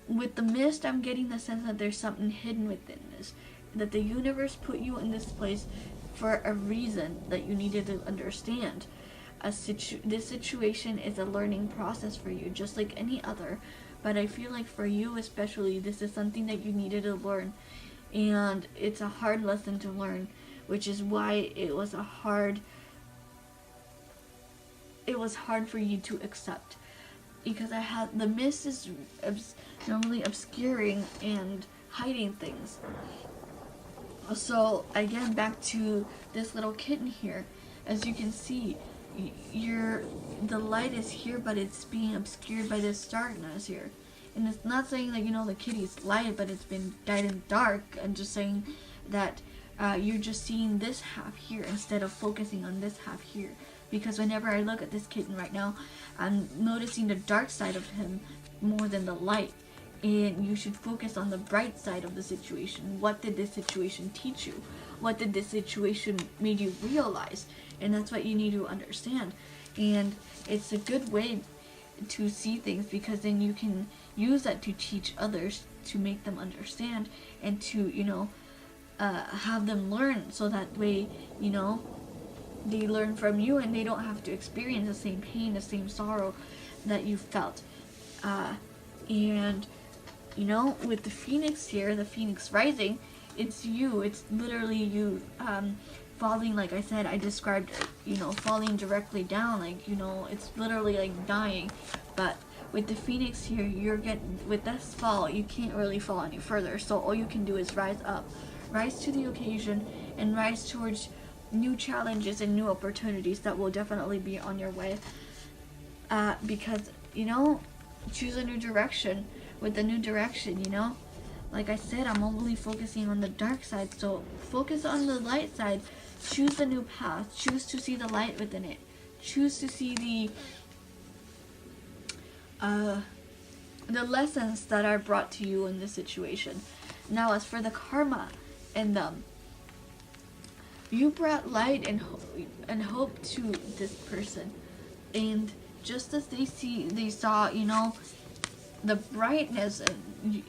with the mist, I'm getting the sense that there's something hidden within this, that the universe put you in this place for a reason that you needed to understand. This situation is a learning process for you, just like any other, but I feel like for you especially, this is something that you needed to learn, and it's a hard lesson to learn, which is why it was hard for you to accept, because the mist is normally obscuring and hiding things. So again, back to this little kitten here, as you can see, the light is here, but it's being obscured by this darkness here. And it's not saying that the kitty's light, but it's been dyed in dark. I'm just saying that you're just seeing this half here instead of focusing on this half here. Because whenever I look at this kitten right now, I'm noticing the dark side of him more than the light. And you should focus on the bright side of the situation. What did this situation teach you? What did this situation made you realize? And that's what you need to understand. And it's a good way to see things, because then you can use that to teach others to make them understand and to, you know, have them learn, so that way, you know, they learn from you and they don't have to experience the same pain, the same sorrow that you felt. And, you know, with the phoenix here, the phoenix rising, it's you. It's literally you falling, like I said, I described, you know, falling directly down, like, you know, it's literally like dying. But with the phoenix here, you're getting, with this fall, you can't really fall any further. So all you can do is rise up, rise to the occasion, and rise towards new challenges and new opportunities that will definitely be on your way. Because, you know, choose a new direction. With the new direction, you know, like I said, I'm only focusing on the dark side, so focus on the light side. Choose a new path. Choose to see the light within it. Choose to see the lessons that are brought to you in this situation. Now, as for the karma and you brought light and hope to this person, and just as they saw, you know, the brightness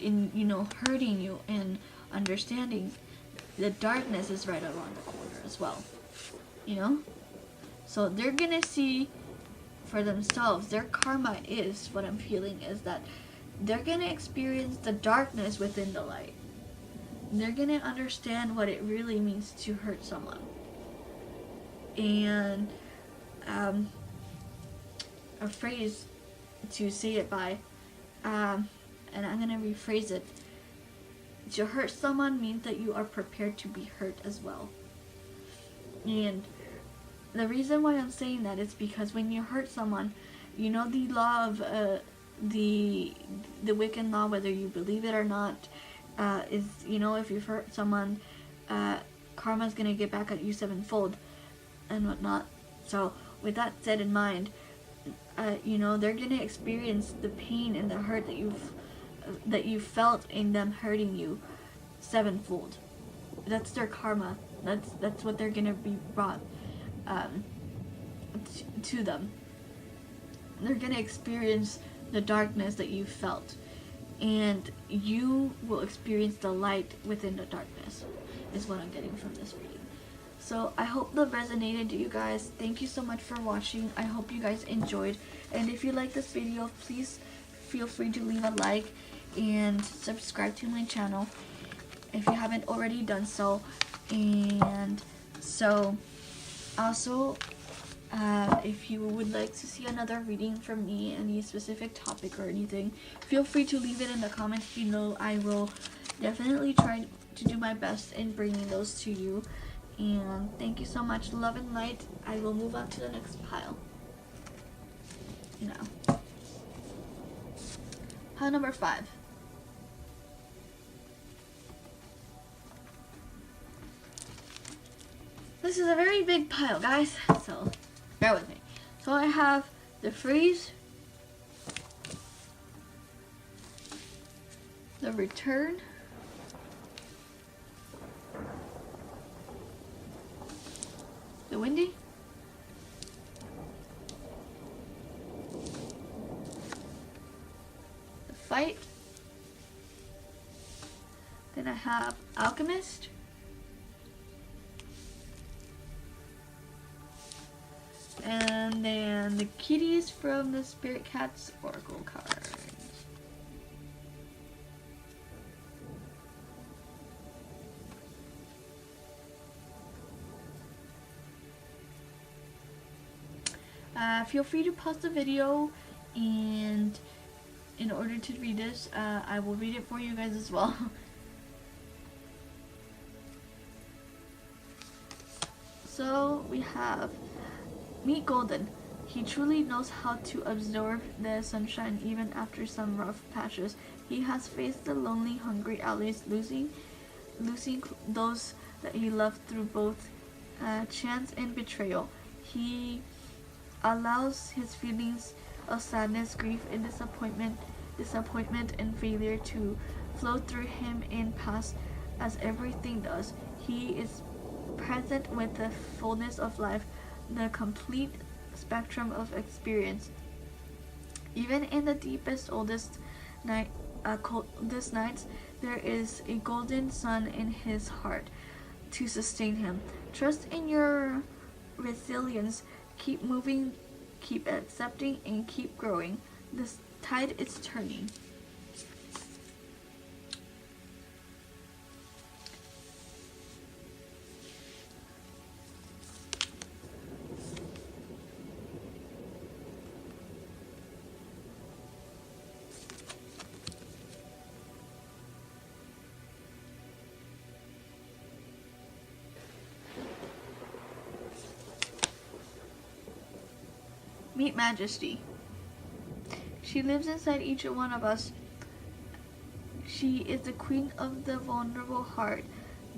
in, you know, hurting you and understanding, the darkness is right around the corner as well, you know. So they're gonna see for themselves. Their karma is, what I'm feeling is that they're gonna experience the darkness within the light. They're gonna understand what it really means to hurt someone. And a phrase to say it by, and I'm gonna rephrase it. To hurt someone means that you are prepared to be hurt as well. And the reason why I'm saying that is because when you hurt someone, you know, the law of the Wiccan law, whether you believe it or not, is, you know, if you've hurt someone, karma's gonna get back at you sevenfold and whatnot. So with that said in mind, you know, they're gonna experience the pain and the hurt that you've felt in them hurting you sevenfold. That's their karma. That's what they're gonna be brought to them. They're gonna experience the darkness that you felt, and you will experience the light within the darkness, is what I'm getting from this reading. So I hope that resonated to you guys. Thank you so much for watching. I hope you guys enjoyed, and if you like this video, please feel free to leave a like and subscribe to my channel if you haven't already done so. And so also, if you would like to see another reading from me, any specific topic or anything, feel free to leave it in the comments below. I will definitely try to do my best in bringing those to you. And thank you so much. Love and light. I will move on to the next pile. Now, pile number 5. This is a very big pile, guys, so bear with me. So I have the freeze, the return, the windy, the fight, then I have alchemist, and then the kitties from the Spirit Cats Oracle cards. Feel free to pause the video, and in order to read this, I will read it for you guys as well. So we have Meet Golden. He truly knows how to absorb the sunshine even after some rough patches. He has faced the lonely, hungry alleys, losing those that he loved through both chance and betrayal. He allows his feelings of sadness, grief, and disappointment and failure to flow through him and pass as everything does. He is present with the fullness of life, the complete spectrum of experience. Even in the deepest, oldest night, this night there is a golden sun in his heart to sustain him. Trust in your resilience. Keep moving, keep accepting, and keep growing. This tide is turning. Meet Majesty. She lives inside each one of us. She is the queen of the vulnerable heart,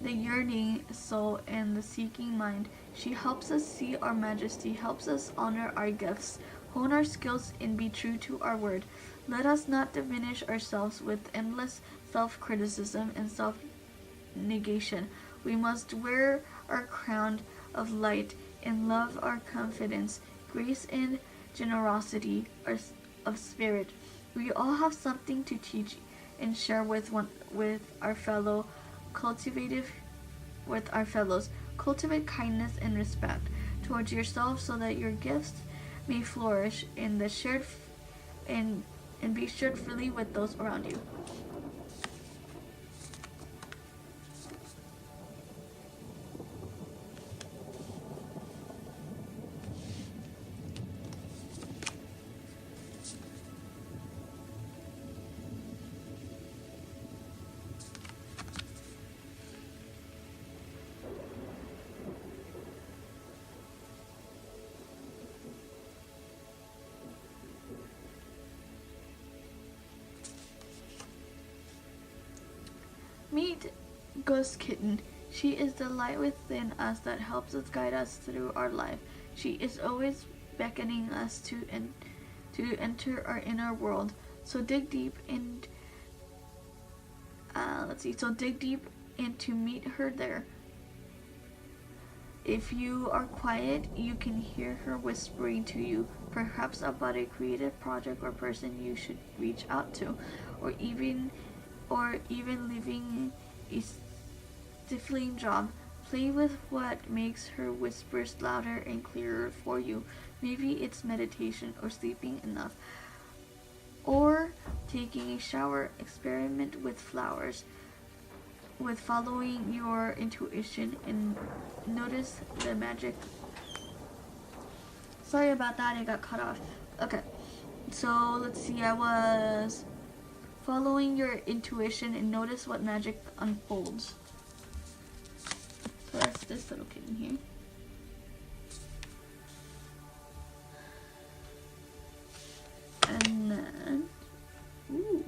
the yearning soul, and the seeking mind. She helps us see our majesty, helps us honor our gifts, hone our skills, and be true to our word. Let us not diminish ourselves with endless self-criticism and self-negation. We must wear our crown of light and love our confidence, grace and generosity of spirit. We all have something to teach and share with our fellows. Cultivate kindness and respect towards yourself, so that your gifts may flourish and be shared freely with those around you. Meet Ghost Kitten. She is the light within us that helps us guide us through our life. She is always beckoning us to enter our inner world. So dig deep and to meet her there. If you are quiet, you can hear her whispering to you, perhaps about a creative project or person you should reach out to, or even leaving a stifling job. Play with what makes her whispers louder and clearer for you. Maybe it's meditation or sleeping enough, or taking a shower. Experiment with flowers, with following your intuition, and notice the magic. Sorry about that, I got cut off. Okay, so let's see, I was following your intuition and notice what magic unfolds. So that's this little kitten here. And then, ooh.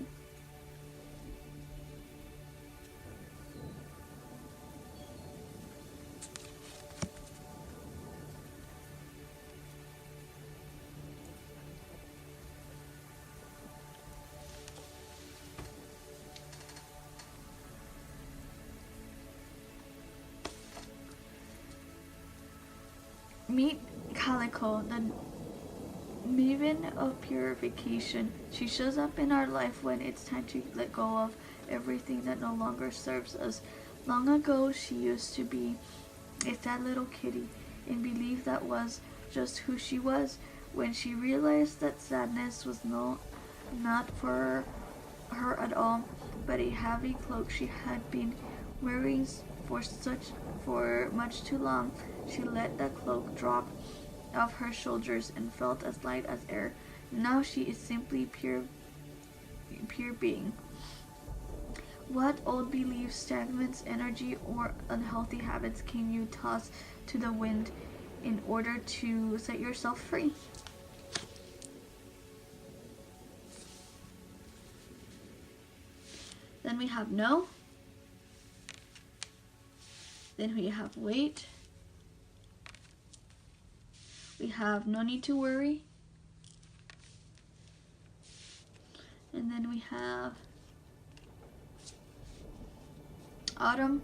Meet Calico, the maven of purification. She shows up in our life when it's time to let go of everything that no longer serves us. Long ago, she used to be a sad little kitty and believed that was just who she was. When she realized that sadness was not for her at all, but a heavy cloak she had been wearing for much too long, she let the cloak drop off her shoulders and felt as light as air. Now she is simply pure being. What old beliefs, stagnant energy, or unhealthy habits can you toss to the wind in order to set yourself free? Then we have no. Then we have wait. We have no need to worry. And then we have autumn.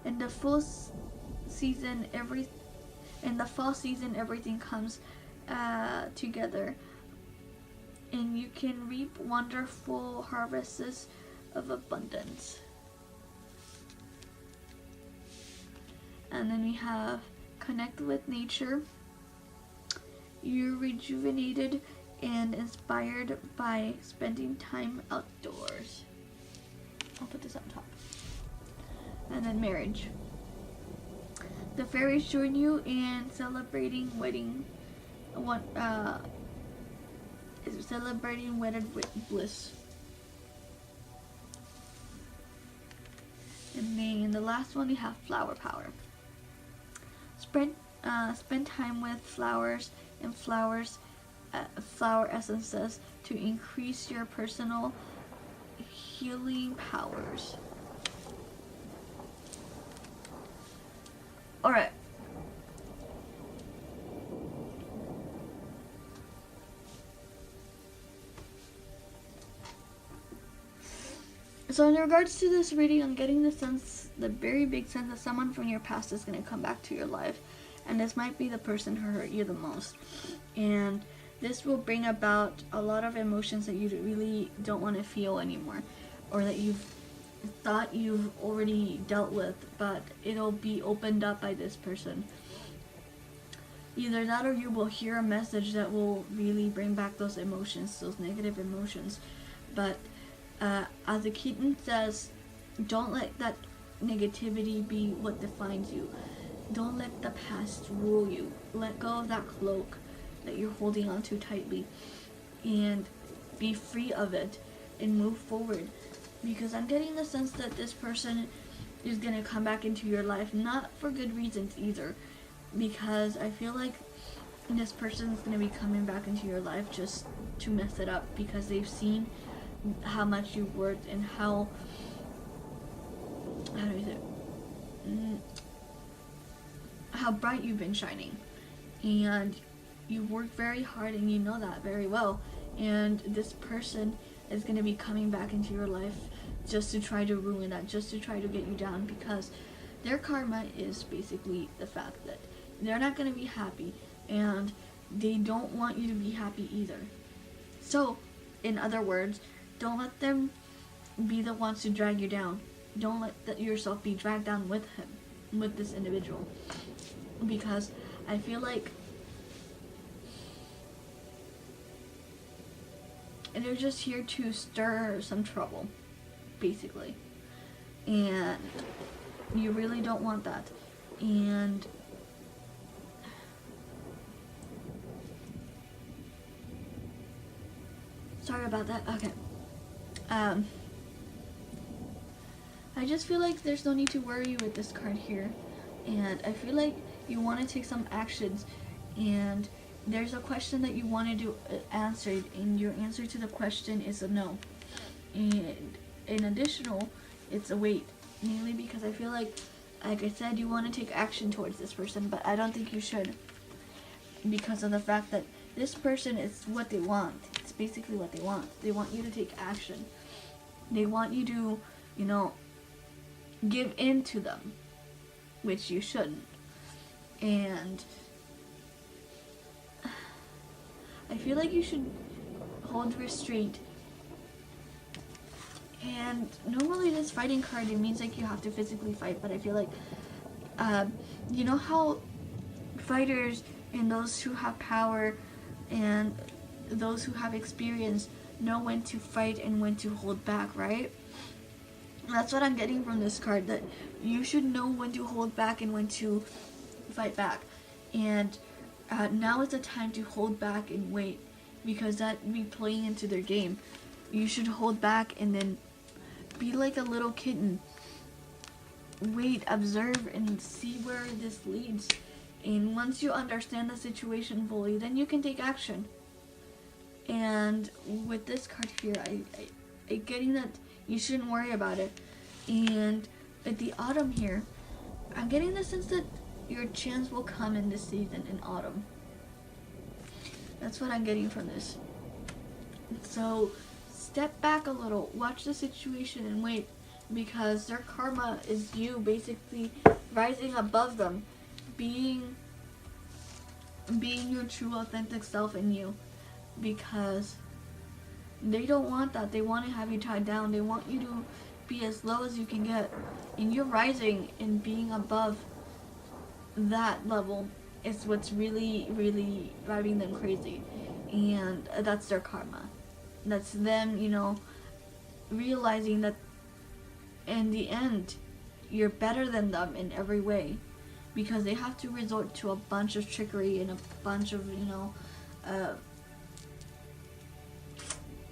In the fall season, everything comes together. and you can reap wonderful harvests of abundance. And then we have connect with nature. You're rejuvenated and inspired by spending time outdoors. I'll put this up top. And then marriage. The fairies join you in celebrating celebrating wedded bliss. And then the last one, we have flower power. Spend time with flowers and flower essences to increase your personal healing powers. Alright. So in regards to this reading, I'm getting the very big sense that someone from your past is going to come back to your life. And this might be the person who hurt you the most. And this will bring about a lot of emotions that you really don't want to feel anymore. Or that you've thought you've already dealt with, but it'll be opened up by this person. Either that or you will hear a message that will really bring back those emotions, those negative emotions. But as the kitten says, don't let that negativity be what defines you. Don't let the past rule you. Let go of that cloak that you're holding on to tightly and be free of it and move forward. Because I'm getting the sense that this person is going to come back into your life, not for good reasons either. Because I feel like this person is going to be coming back into your life just to mess it up, because they've seen how much you've worked and how bright you've been shining. And you worked very hard, and you know that very well. And this person is going to be coming back into your life just to try to ruin that, just to try to get you down, because their karma is basically the fact that they're not going to be happy, and they don't want you to be happy either. So, in other words, don't let them be the ones to drag you down. Don't let yourself be dragged down with him, with this individual. Because I feel like they're just here to stir some trouble, basically. And you really don't want that. And sorry about that. Okay. I just feel like there's no need to worry with this card here. And I feel like you want to take some actions, and there's a question that you want to do answered, and your answer to the question is a no. And in additional, it's a wait. Mainly because I feel like I said, you want to take action towards this person, but I don't think you should. Because of the fact that this person is what they want. It's basically what they want. They want you to take action. They want you to, give in to them, which you shouldn't. And I feel like you should hold restraint. And normally this fighting card, it means like you have to physically fight, but I feel like, you know how fighters and those who have power and those who have experience know when to fight and when to hold back, right? That's what I'm getting from this card, that you should know when to hold back and when to fight back. And now is the time to hold back and wait, because that would be playing into their game. You should hold back and then be like a little kitten. Wait, observe, and see where this leads. And once you understand the situation fully, then you can take action. And with this card here, I getting that you shouldn't worry about it. And at the autumn here, I'm getting the sense that your chance will come in this season, in autumn. That's what I'm getting from this. So step back a little, watch the situation and wait, because their karma is you basically rising above them, being your true authentic self in you, because They don't want that. They want to have you tied down. They want you to be as low as you can get. And you're rising and being above that level is what's really, really driving them crazy. And that's their karma. That's them, you know, realizing that in the end, you're better than them in every way. Because they have to resort to a bunch of trickery and a bunch of, you know,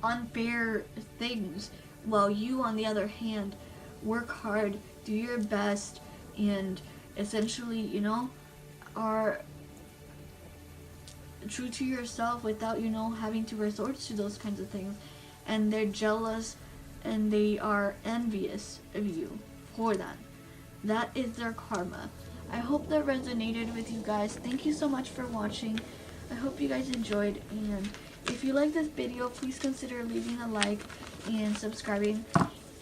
unfair things. While you, on the other hand, work hard, do your best, and essentially, you know, are true to yourself without, you know, having to resort to those kinds of things. And they're jealous and they are envious of you for that. That is their karma. I hope that resonated with you guys. Thank you so much for watching. I hope you guys enjoyed, and if you like this video, please consider leaving a like and subscribing.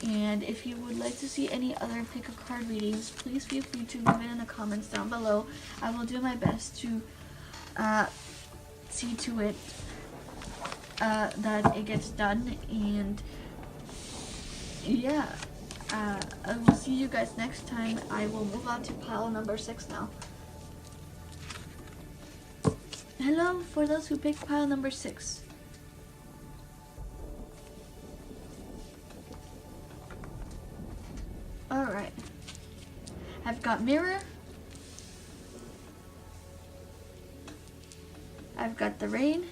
And if you would like to see any other pick a card readings, please feel free to leave it in the comments down below. I will do my best to see to it that it gets done. And yeah, I will see you guys next time. I will move on to pile number 6 now. Hello for those who picked pile number 6. Alright. I've got mirror. I've got the rain.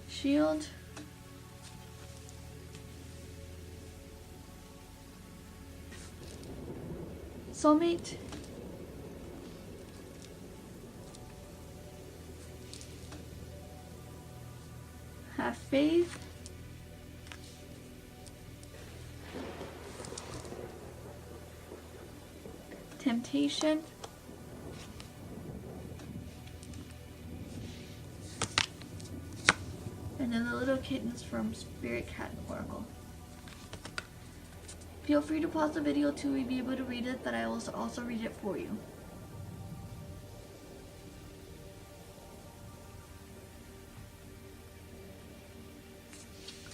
Shield. Soulmate. Have faith. Temptation. And then the little kittens from Spirit Cat Oracle. Feel free to pause the video to be able to read it, but I will also read it for you.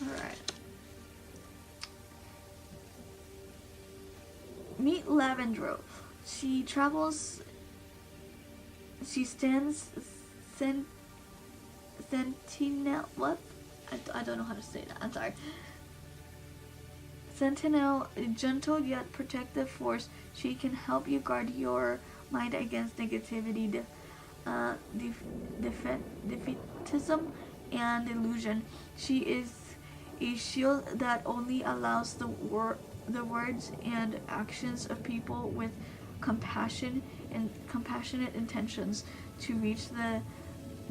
Alright. Meet Lavendrove. She travels. She stands sentinel. What? I don't know how to say that. I'm sorry. Sentinel, a gentle yet protective force. She can help you guard your mind against negativity, defeatism, and illusion. She is a shield that only allows the words and actions of people with compassion and compassionate intentions to reach the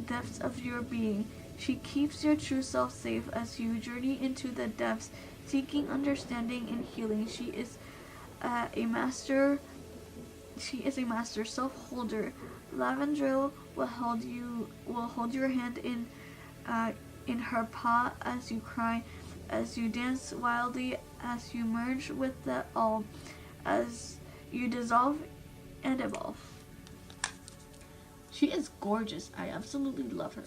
depths of your being. She keeps your true self safe as you journey into the depths, seeking understanding and healing. She is a master self-holder. Lavendrille will hold your hand in her paw as you cry, as you dance wildly, as you merge with the all, as you dissolve and evolve. She is gorgeous. I absolutely love her.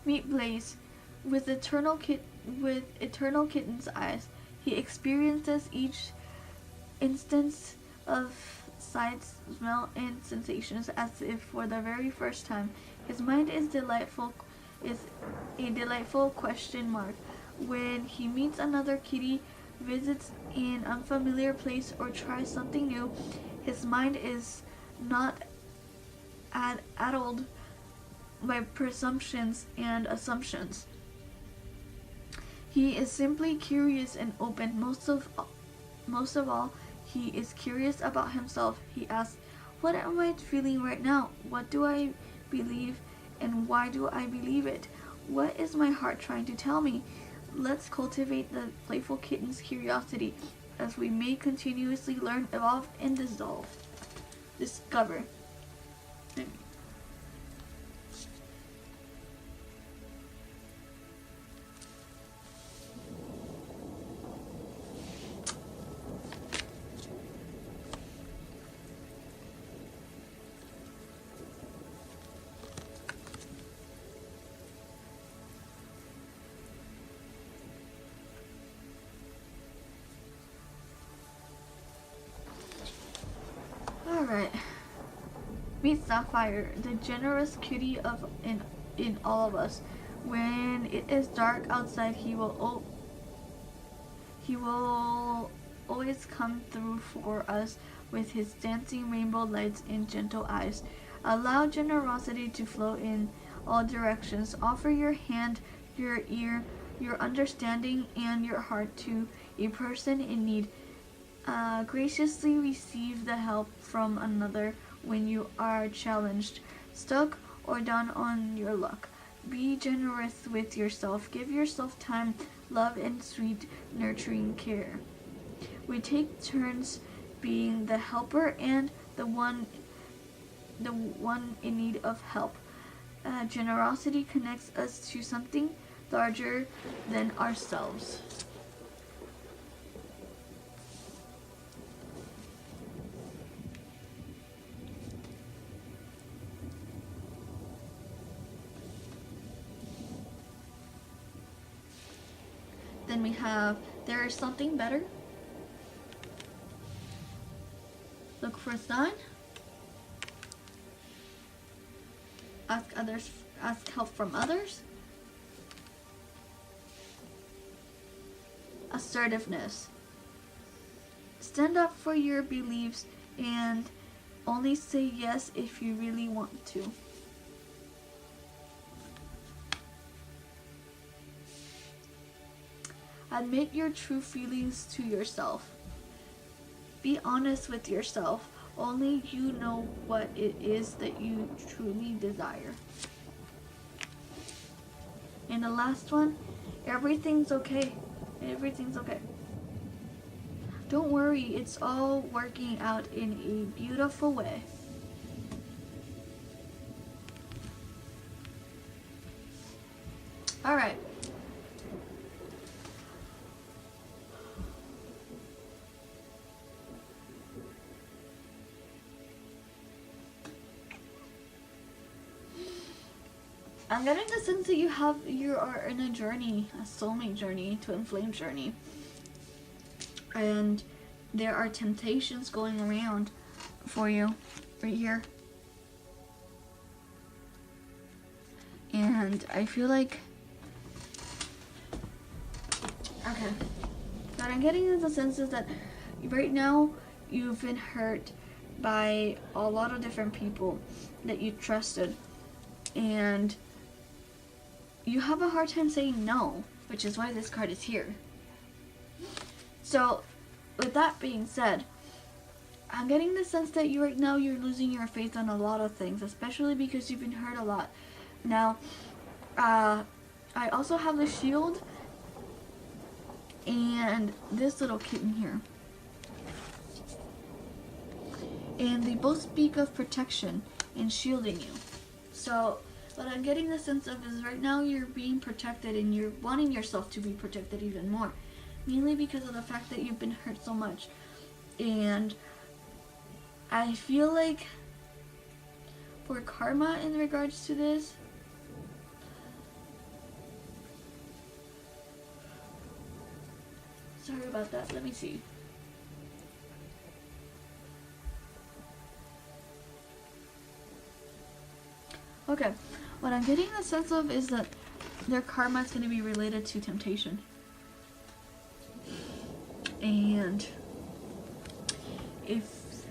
Meet Blaze. With eternal kitten's eyes, he experiences each instance of sight, smell, and sensations as if for the very first time. His mind is a delightful question mark. When he meets another kitty, visits an unfamiliar place, or tries something new, his mind is not addled by presumptions and assumptions. He is simply curious and open. Most of all, he is curious about himself. He asks, what am I feeling right now? What do I believe, and why do I believe it? What is my heart trying to tell me? Let's cultivate the playful kitten's curiosity as we may continuously learn, evolve, and dissolve. discover. Alright. Meet Sapphire, the generous cutie in all of us. When it is dark outside, he will always come through for us with his dancing rainbow lights and gentle eyes. Allow generosity to flow in all directions. Offer your hand, your ear, your understanding, and your heart to a person in need. Graciously receive the help from another when you are challenged, stuck, or down on your luck. Be generous with yourself. Give yourself time, love, and sweet, nurturing care. We take turns being the helper and the one in need of help. Generosity connects us to something larger than ourselves. Then we have, there is something better. Look for a sign. Ask help from others. Assertiveness. Stand up for your beliefs and only say yes if you really want to. Admit your true feelings to yourself. Be honest with yourself. Only you know what it is that you truly desire. And the last one, everything's okay. Everything's okay. Don't worry, it's all working out in a beautiful way. All right. I'm getting the sense that you are in a journey, a soulmate journey, twin flame journey. And there are temptations going around for you right here. And I feel like, okay, what I'm getting is the sense is that right now you've been hurt by a lot of different people that you trusted. And you have a hard time saying no, which is why this card is here. So, with that being said, I'm getting the sense that right now you're losing your faith on a lot of things, especially because you've been hurt a lot. Now, I also have the shield and this little kitten here. And they both speak of protection and shielding you. So, what I'm getting the sense of is right now you're being protected and you're wanting yourself to be protected even more. Mainly because of the fact that you've been hurt so much. And I feel like for karma in regards to this, sorry about that, let me see. Okay, what I'm getting the sense of is that their karma is going to be related to temptation. And if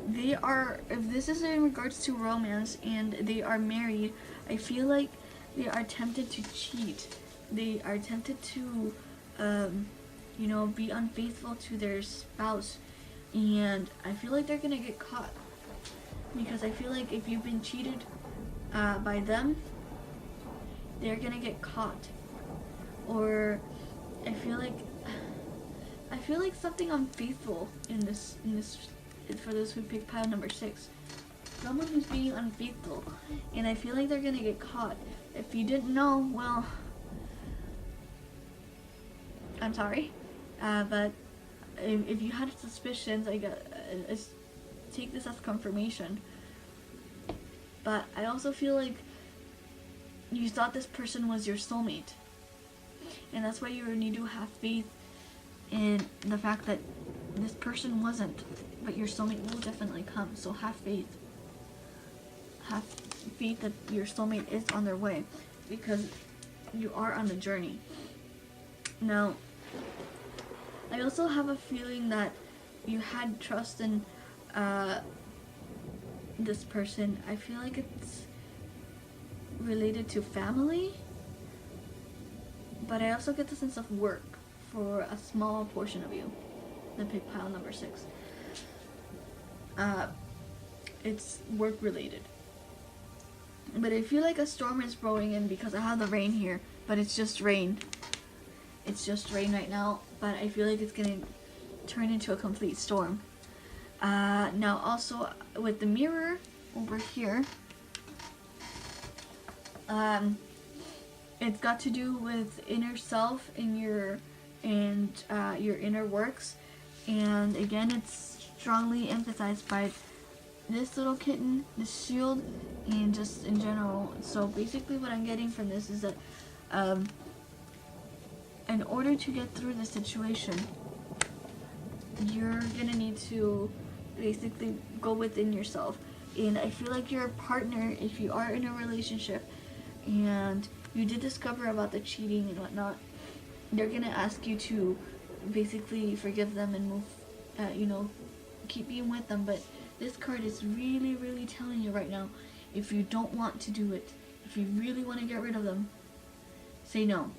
this is in regards to romance and they are married, I feel like they are tempted to cheat. They are tempted to, be unfaithful to their spouse. And I feel like they're going to get caught. Because I feel like if you've been cheated by them, they're gonna get caught. Or I feel like something unfaithful in this for those who pick pile number 6. someone who's being unfaithful, and I feel like they're gonna get caught. If you didn't know, well, I'm sorry, but if you had suspicions, I take this as confirmation. But I also feel like you thought this person was your soulmate, and that's why you need to have faith in the fact that this person wasn't, but your soulmate will definitely come. So have faith. Have faith that your soulmate is on their way, because you are on the journey. Now, I also have a feeling that you had trust in this person. I feel like it's related to family, but I also get the sense of work for a small portion of you. Then pick pile number 6. It's work related. But I feel like a storm is blowing in because I have the rain here, but it's just rain. It's just rain right now, but I feel like it's gonna turn into a complete storm. Now also with the mirror over here, it's got to do with inner self and your inner works, and again it's strongly emphasized by this little kitten, this shield, and just in general. So basically what I'm getting from this is that in order to get through the situation, you're gonna need to basically go within yourself. And I feel like your partner, if you are in a relationship and you did discover about the cheating and whatnot, they're gonna ask you to basically forgive them and move, keep being with them. But this card is really, really telling you right now, if you don't want to do it, if you really want to get rid of them, say no.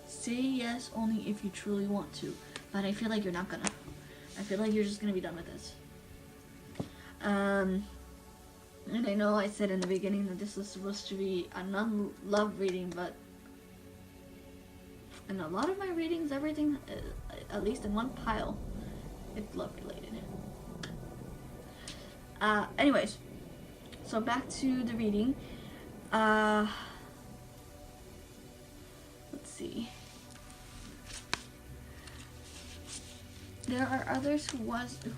Say yes only if you truly want to. But I feel like you're not gonna. I feel like you're just gonna be done with this. And I know I said in the beginning that this was supposed to be a non-love reading, but in a lot of my readings, everything, at least in one pile, it's love related. Anyways, so back to the reading. Let's see. There are others who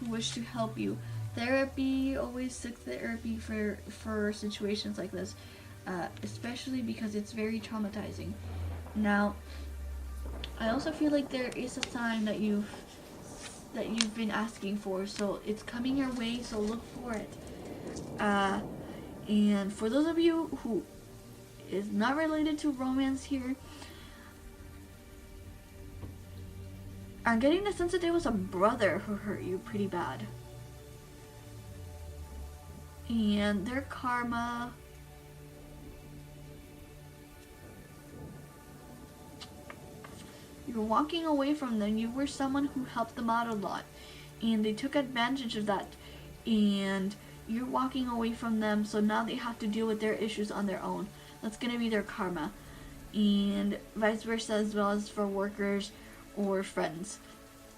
wish to help you. Therapy, always seek therapy for situations like this, especially because it's very traumatizing. Now, I also feel like there is a sign that you've been asking for, so it's coming your way, so look for it. And for those of you who is not related to romance here, I'm getting the sense that there was a brother who hurt you pretty bad. And their karma, you're walking away from them. You were someone who helped them out a lot, and they took advantage of that, and you're walking away from them, so now they have to deal with their issues on their own. That's gonna be their karma, and vice versa, as well as for workers or friends.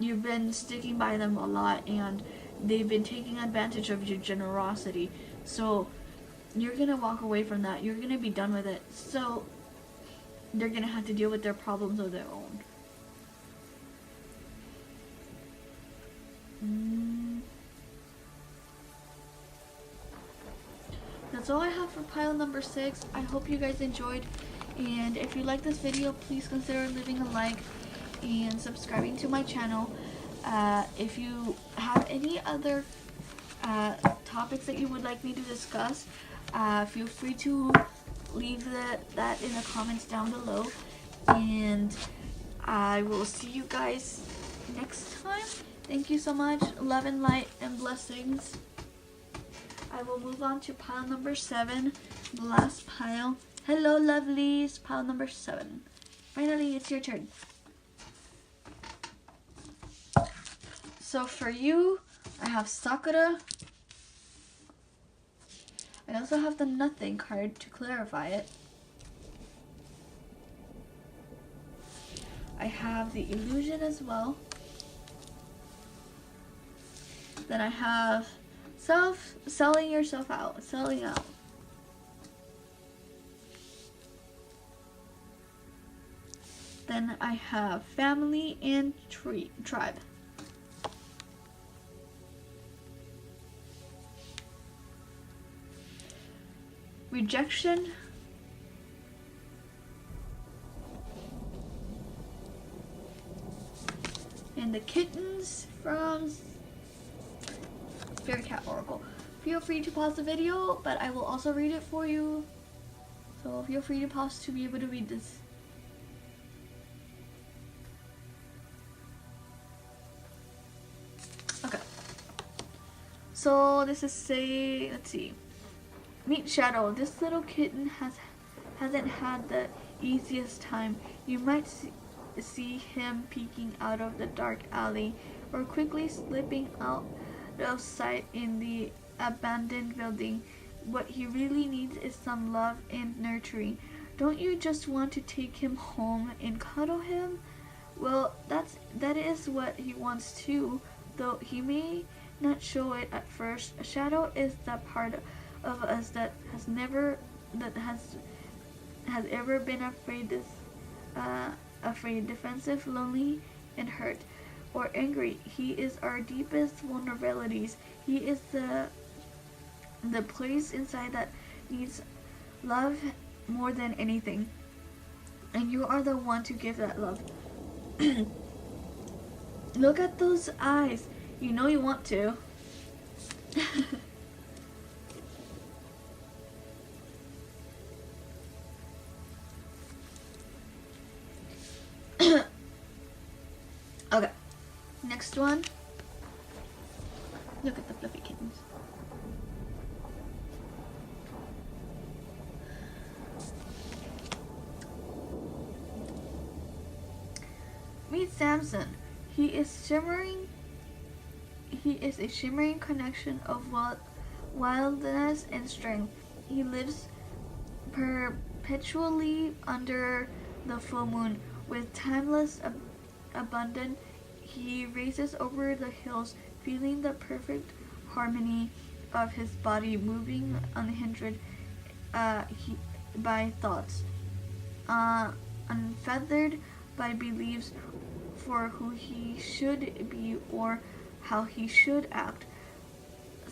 You've been sticking by them a lot, and they've been taking advantage of your generosity, so you're gonna walk away from that. You're gonna be done with it, so they're gonna have to deal with their problems of their own. That's all I have for pile number 6. I hope you guys enjoyed, and if you like this video, please consider leaving a like and subscribing to my channel. If you have any other topics that you would like me to discuss, feel free to leave that in the comments down below, and I will see you guys next time. Thank you so much. Love and light and blessings. I will move on to pile number 7, the last pile. Hello lovelies, pile number 7. Finally, it's your turn. So for you, I have Sakura. I also have the Nothing card to clarify it. I have the Illusion as well. Then I have Selling yourself out. Selling out. Then I have family and tribe. Rejection. And the kittens from Fairy Cat Oracle. Feel free to pause the video, but I will also read it for you. So feel free to pause to be able to read this. Okay. So this is let's see. Meet Shadow. This little kitten hasn't had the easiest time. You might see him peeking out of the dark alley or quickly slipping out of sight in the abandoned building. What he really needs is some love and nurturing. Don't you just want to take him home and cuddle him? Well, that is what he wants too, though he may not show it at first. A shadow is that part of us that has ever been afraid, defensive, lonely, and hurt, or angry. He is our deepest vulnerabilities. He is the place inside that needs love more than anything. And you are the one to give that love. Look at those eyes. You know you want to. Okay, next one. Look at the fluffy kittens. Meet Samson. He is a shimmering connection of wildness and strength. He lives perpetually under the full moon. With timeless abundance, he races over the hills, feeling the perfect harmony of his body, moving unhindered by thoughts, unfeathered by beliefs for who he should be or how he should act.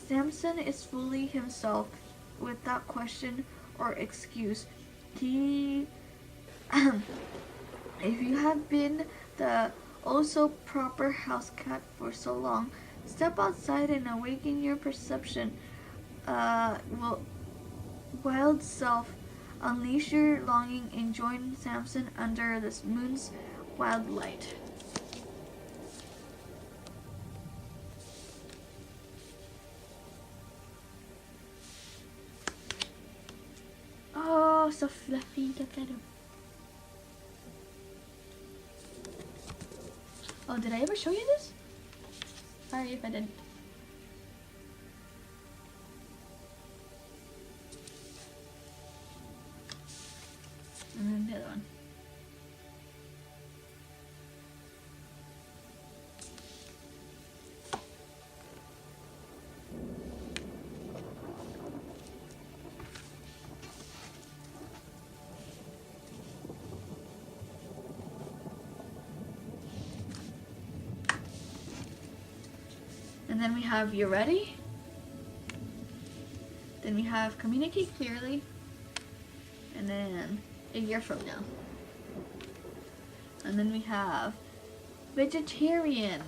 Samson is fully himself, without question or excuse. He If you have been the also proper house cat for so long, step outside and awaken your perception. Wild self. Unleash your longing and join Samson under this moon's wild light. Oh, so fluffy. Look at him. Oh, did I ever show you this? Sorry if I didn't. And then the other one. And then we have "You ready?" Then we have "Communicate clearly." And then "A year from now." And then we have "Vegetarian."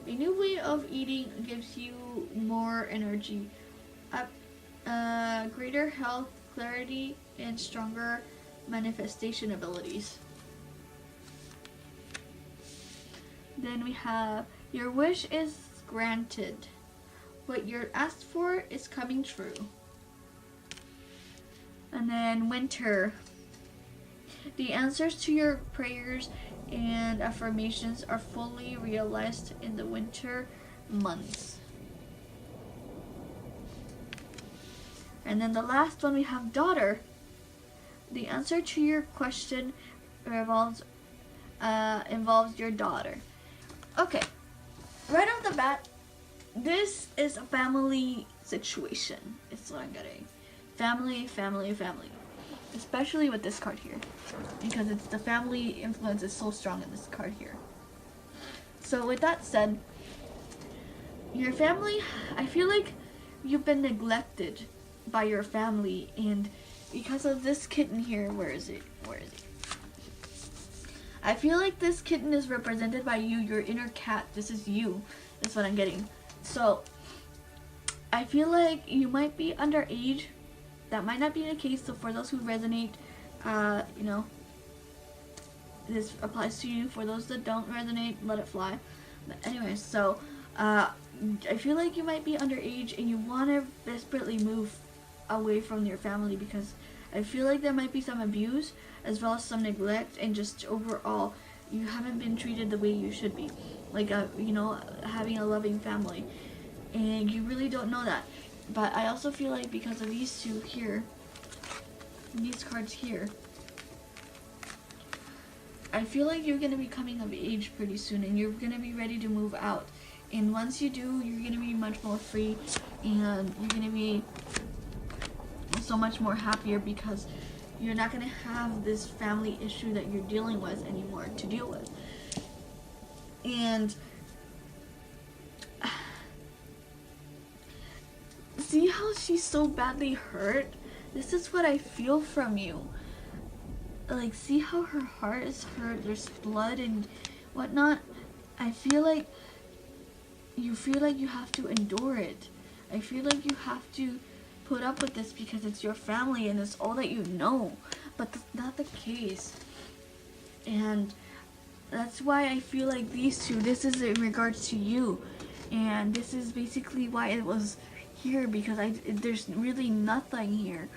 A new way of eating gives you more energy, greater health, clarity, and stronger manifestation abilities. Then we have "Your wish is granted. What you're asked for is coming true." And then "Winter." The answers to your prayers and affirmations are fully realized in the winter months. And then the last one we have "Daughter." The answer to your question involves your daughter. Okay, right off the bat, this is a family situation. It's what I'm getting. Family, family, family. Especially with this card here, because it's the family influence is so strong in this card here. So with that said, your family, I feel like you've been neglected by your family, and because of this kitten here, where is it? I feel like this kitten is represented by you, your inner cat. This is you, is what I'm getting. So I feel like you might be underage. That might not be the case, so for those who resonate, you know, this applies to you. For those that don't resonate, let it fly. But anyways, so I feel like you might be underage and you want to desperately move away from your family, because I feel like there might be some abuse as well as some neglect, and just overall you haven't been treated the way you should be, like you know, having a loving family, and you really don't know that. But I also feel like because of these two here, these cards here, I feel like you're going to be coming of age pretty soon, and you're going to be ready to move out. And once you do, you're going to be much more free, and you're going to be so much more happier, because you're not going to have this family issue that you're dealing with anymore to deal with. And see how she's so badly hurt? This is what I feel from you. Like, see how her heart is hurt, there's blood and whatnot. I feel like you have to endure it. I feel like you have to put up with this because it's your family and it's all that you know. But that's not the case. And that's why I feel like these two, this is in regards to you. And this is basically why it was here, because there's really nothing here.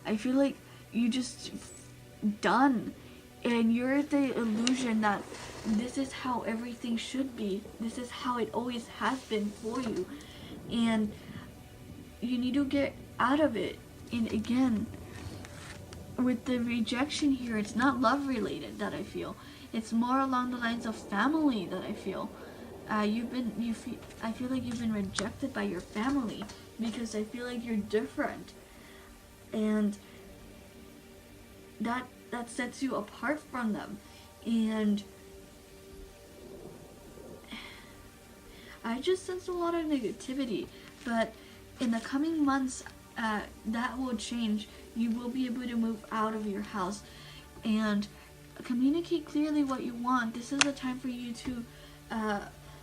I feel like you just done, and you're the illusion that this is how everything should be. This is how it always has been for you, and you need to get out of it. And again, with the rejection here, it's not love related that I feel. It's more along the lines of family that I feel. I feel like you've been rejected by your family, because I feel like you're different, and that sets you apart from them. And I just sense a lot of negativity, but in the coming months, that will change. You will be able to move out of your house and communicate clearly what you want. This is a time for you to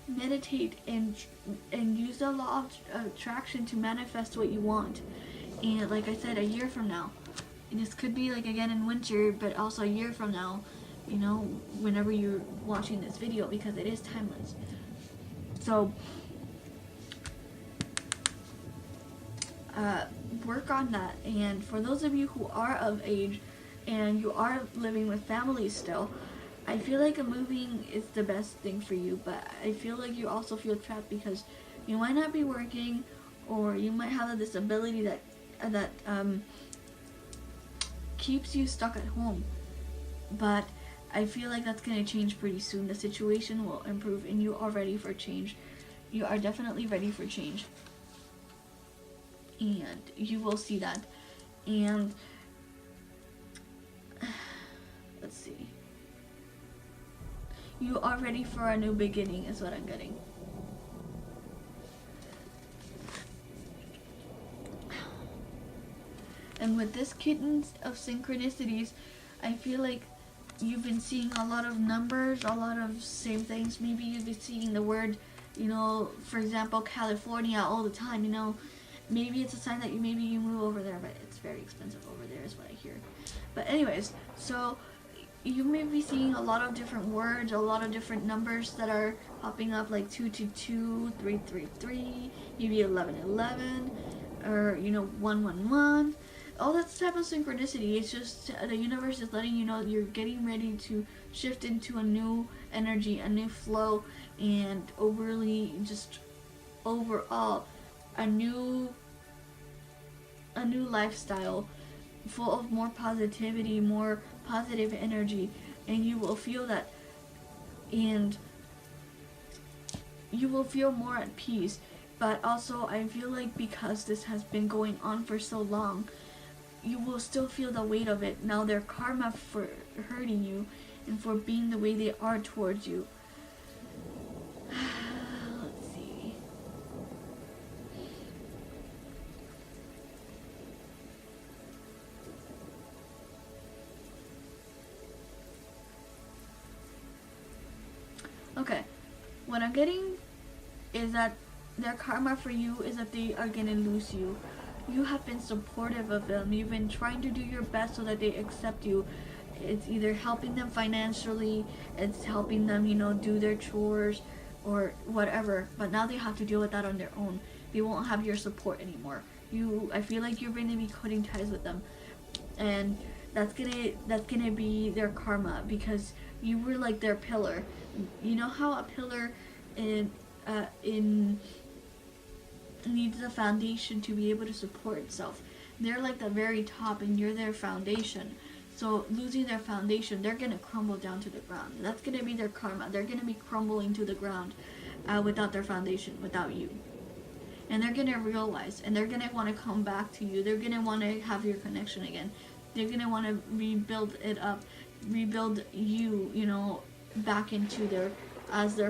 meditate and use the law of attraction to manifest what you want. And like I said, a year from now, this could be like again in winter, but also a year from now, you know, whenever you're watching this video, because it is timeless. So work on that. And for those of you who are of age and you are living with families still, I feel like moving is the best thing for you, but I feel like you also feel trapped because you might not be working, or you might have a disability that keeps you stuck at home. But I feel like that's going to change pretty soon. The situation will improve, and you are ready for change. You are definitely ready for change, and you will see that. And let's see, you are ready for a new beginning is what I'm getting. And with this kittens of synchronicities, I feel like you've been seeing a lot of numbers, a lot of same things. Maybe you've been seeing the word, you know, for example, California all the time, you know. Maybe it's a sign that you move over there, but it's very expensive over there is what I hear. But anyways, so you may be seeing a lot of different words, a lot of different numbers that are popping up, like 222, 333, maybe 1111, or, you know, 111. All that type of synchronicity. It's just the universe is letting you know that you're getting ready to shift into a new energy, a new flow, and overly just overall a new lifestyle full of more positivity, more positive energy, and you will feel that, and you will feel more at peace. But also, I feel like because this has been going on for so long, you will still feel the weight of it. Now their karma for hurting you and for being the way they are towards you. Let's see. Okay, what I'm getting is that their karma for you is that they are gonna lose you. You have been supportive of them. You've been trying to do your best so that they accept you. It's either helping them financially, it's helping them, you know, do their chores or whatever. But now they have to deal with that on their own. They won't have your support anymore. I feel like you're going to be cutting ties with them, and that's gonna be their karma, because you were like their pillar. You know how a pillar in needs a foundation to be able to support itself. They're like the very top and you're their foundation. So losing their foundation, they're going to crumble down to the ground. That's going to be their karma. They're going to be crumbling to the ground without their foundation, without you. And they're going to realize, and they're going to want to come back to you. They're going to want to have your connection again. They're going to want to rebuild it up, rebuild you, you know, back into their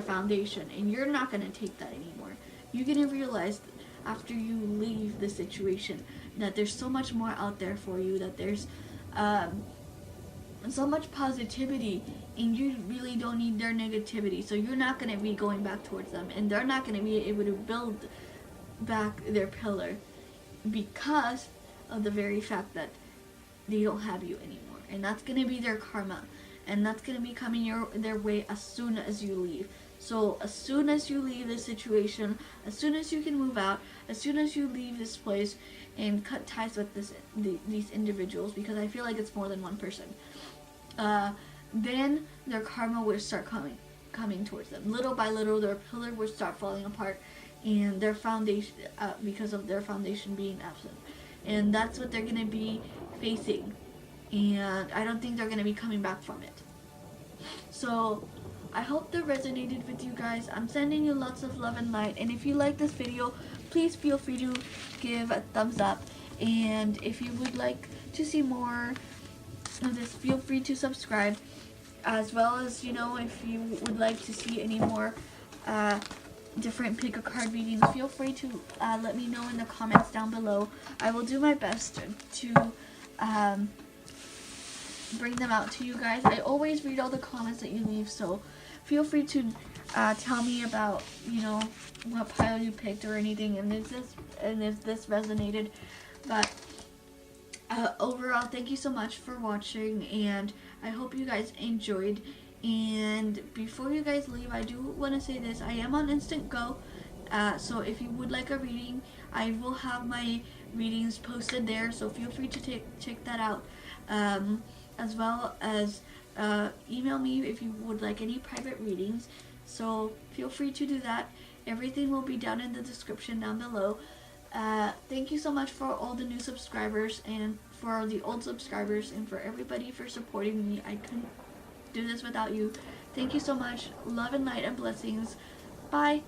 foundation. And you're not going to take that anymore. You're going to realize after you leave the situation that there's so much more out there for you, that there's so much positivity, and you really don't need their negativity. So you're not going to be going back towards them, and they're not going to be able to build back their pillar because of the very fact that they don't have you anymore. And that's going to be their karma, and that's going to be coming their way as soon as you leave. So as soon as you leave this situation, as soon as you can move out, as soon as you leave this place and cut ties with these individuals, because I feel like it's more than one person, then their karma will start coming towards them. Little by little, their pillar will start falling apart, and their foundation, because of their foundation being absent. And that's what they're going to be facing. And I don't think they're going to be coming back from it. So I hope that resonated with you guys. I'm sending you lots of love and light. And if you like this video, please feel free to give a thumbs up. And if you would like to see more of this, feel free to subscribe. As well as, you know, if you would like to see any more different pick a card readings, feel free to let me know in the comments down below. I will do my best to bring them out to you guys. I always read all the comments that you leave, so feel free to tell me about, you know, what pile you picked or anything, and if this resonated. But overall, thank you so much for watching, and I hope you guys enjoyed. And before you guys leave, I do want to say this: I am on Instant Go, so if you would like a reading, I will have my readings posted there, so feel free to check that out. As well as email me if you would like any private readings, so feel free to do that. Everything will be down in the description down below. Thank you so much for all the new subscribers, and for the old subscribers, and for everybody for supporting me. I couldn't do this without you. Thank you so much. Love and light and blessings. Bye.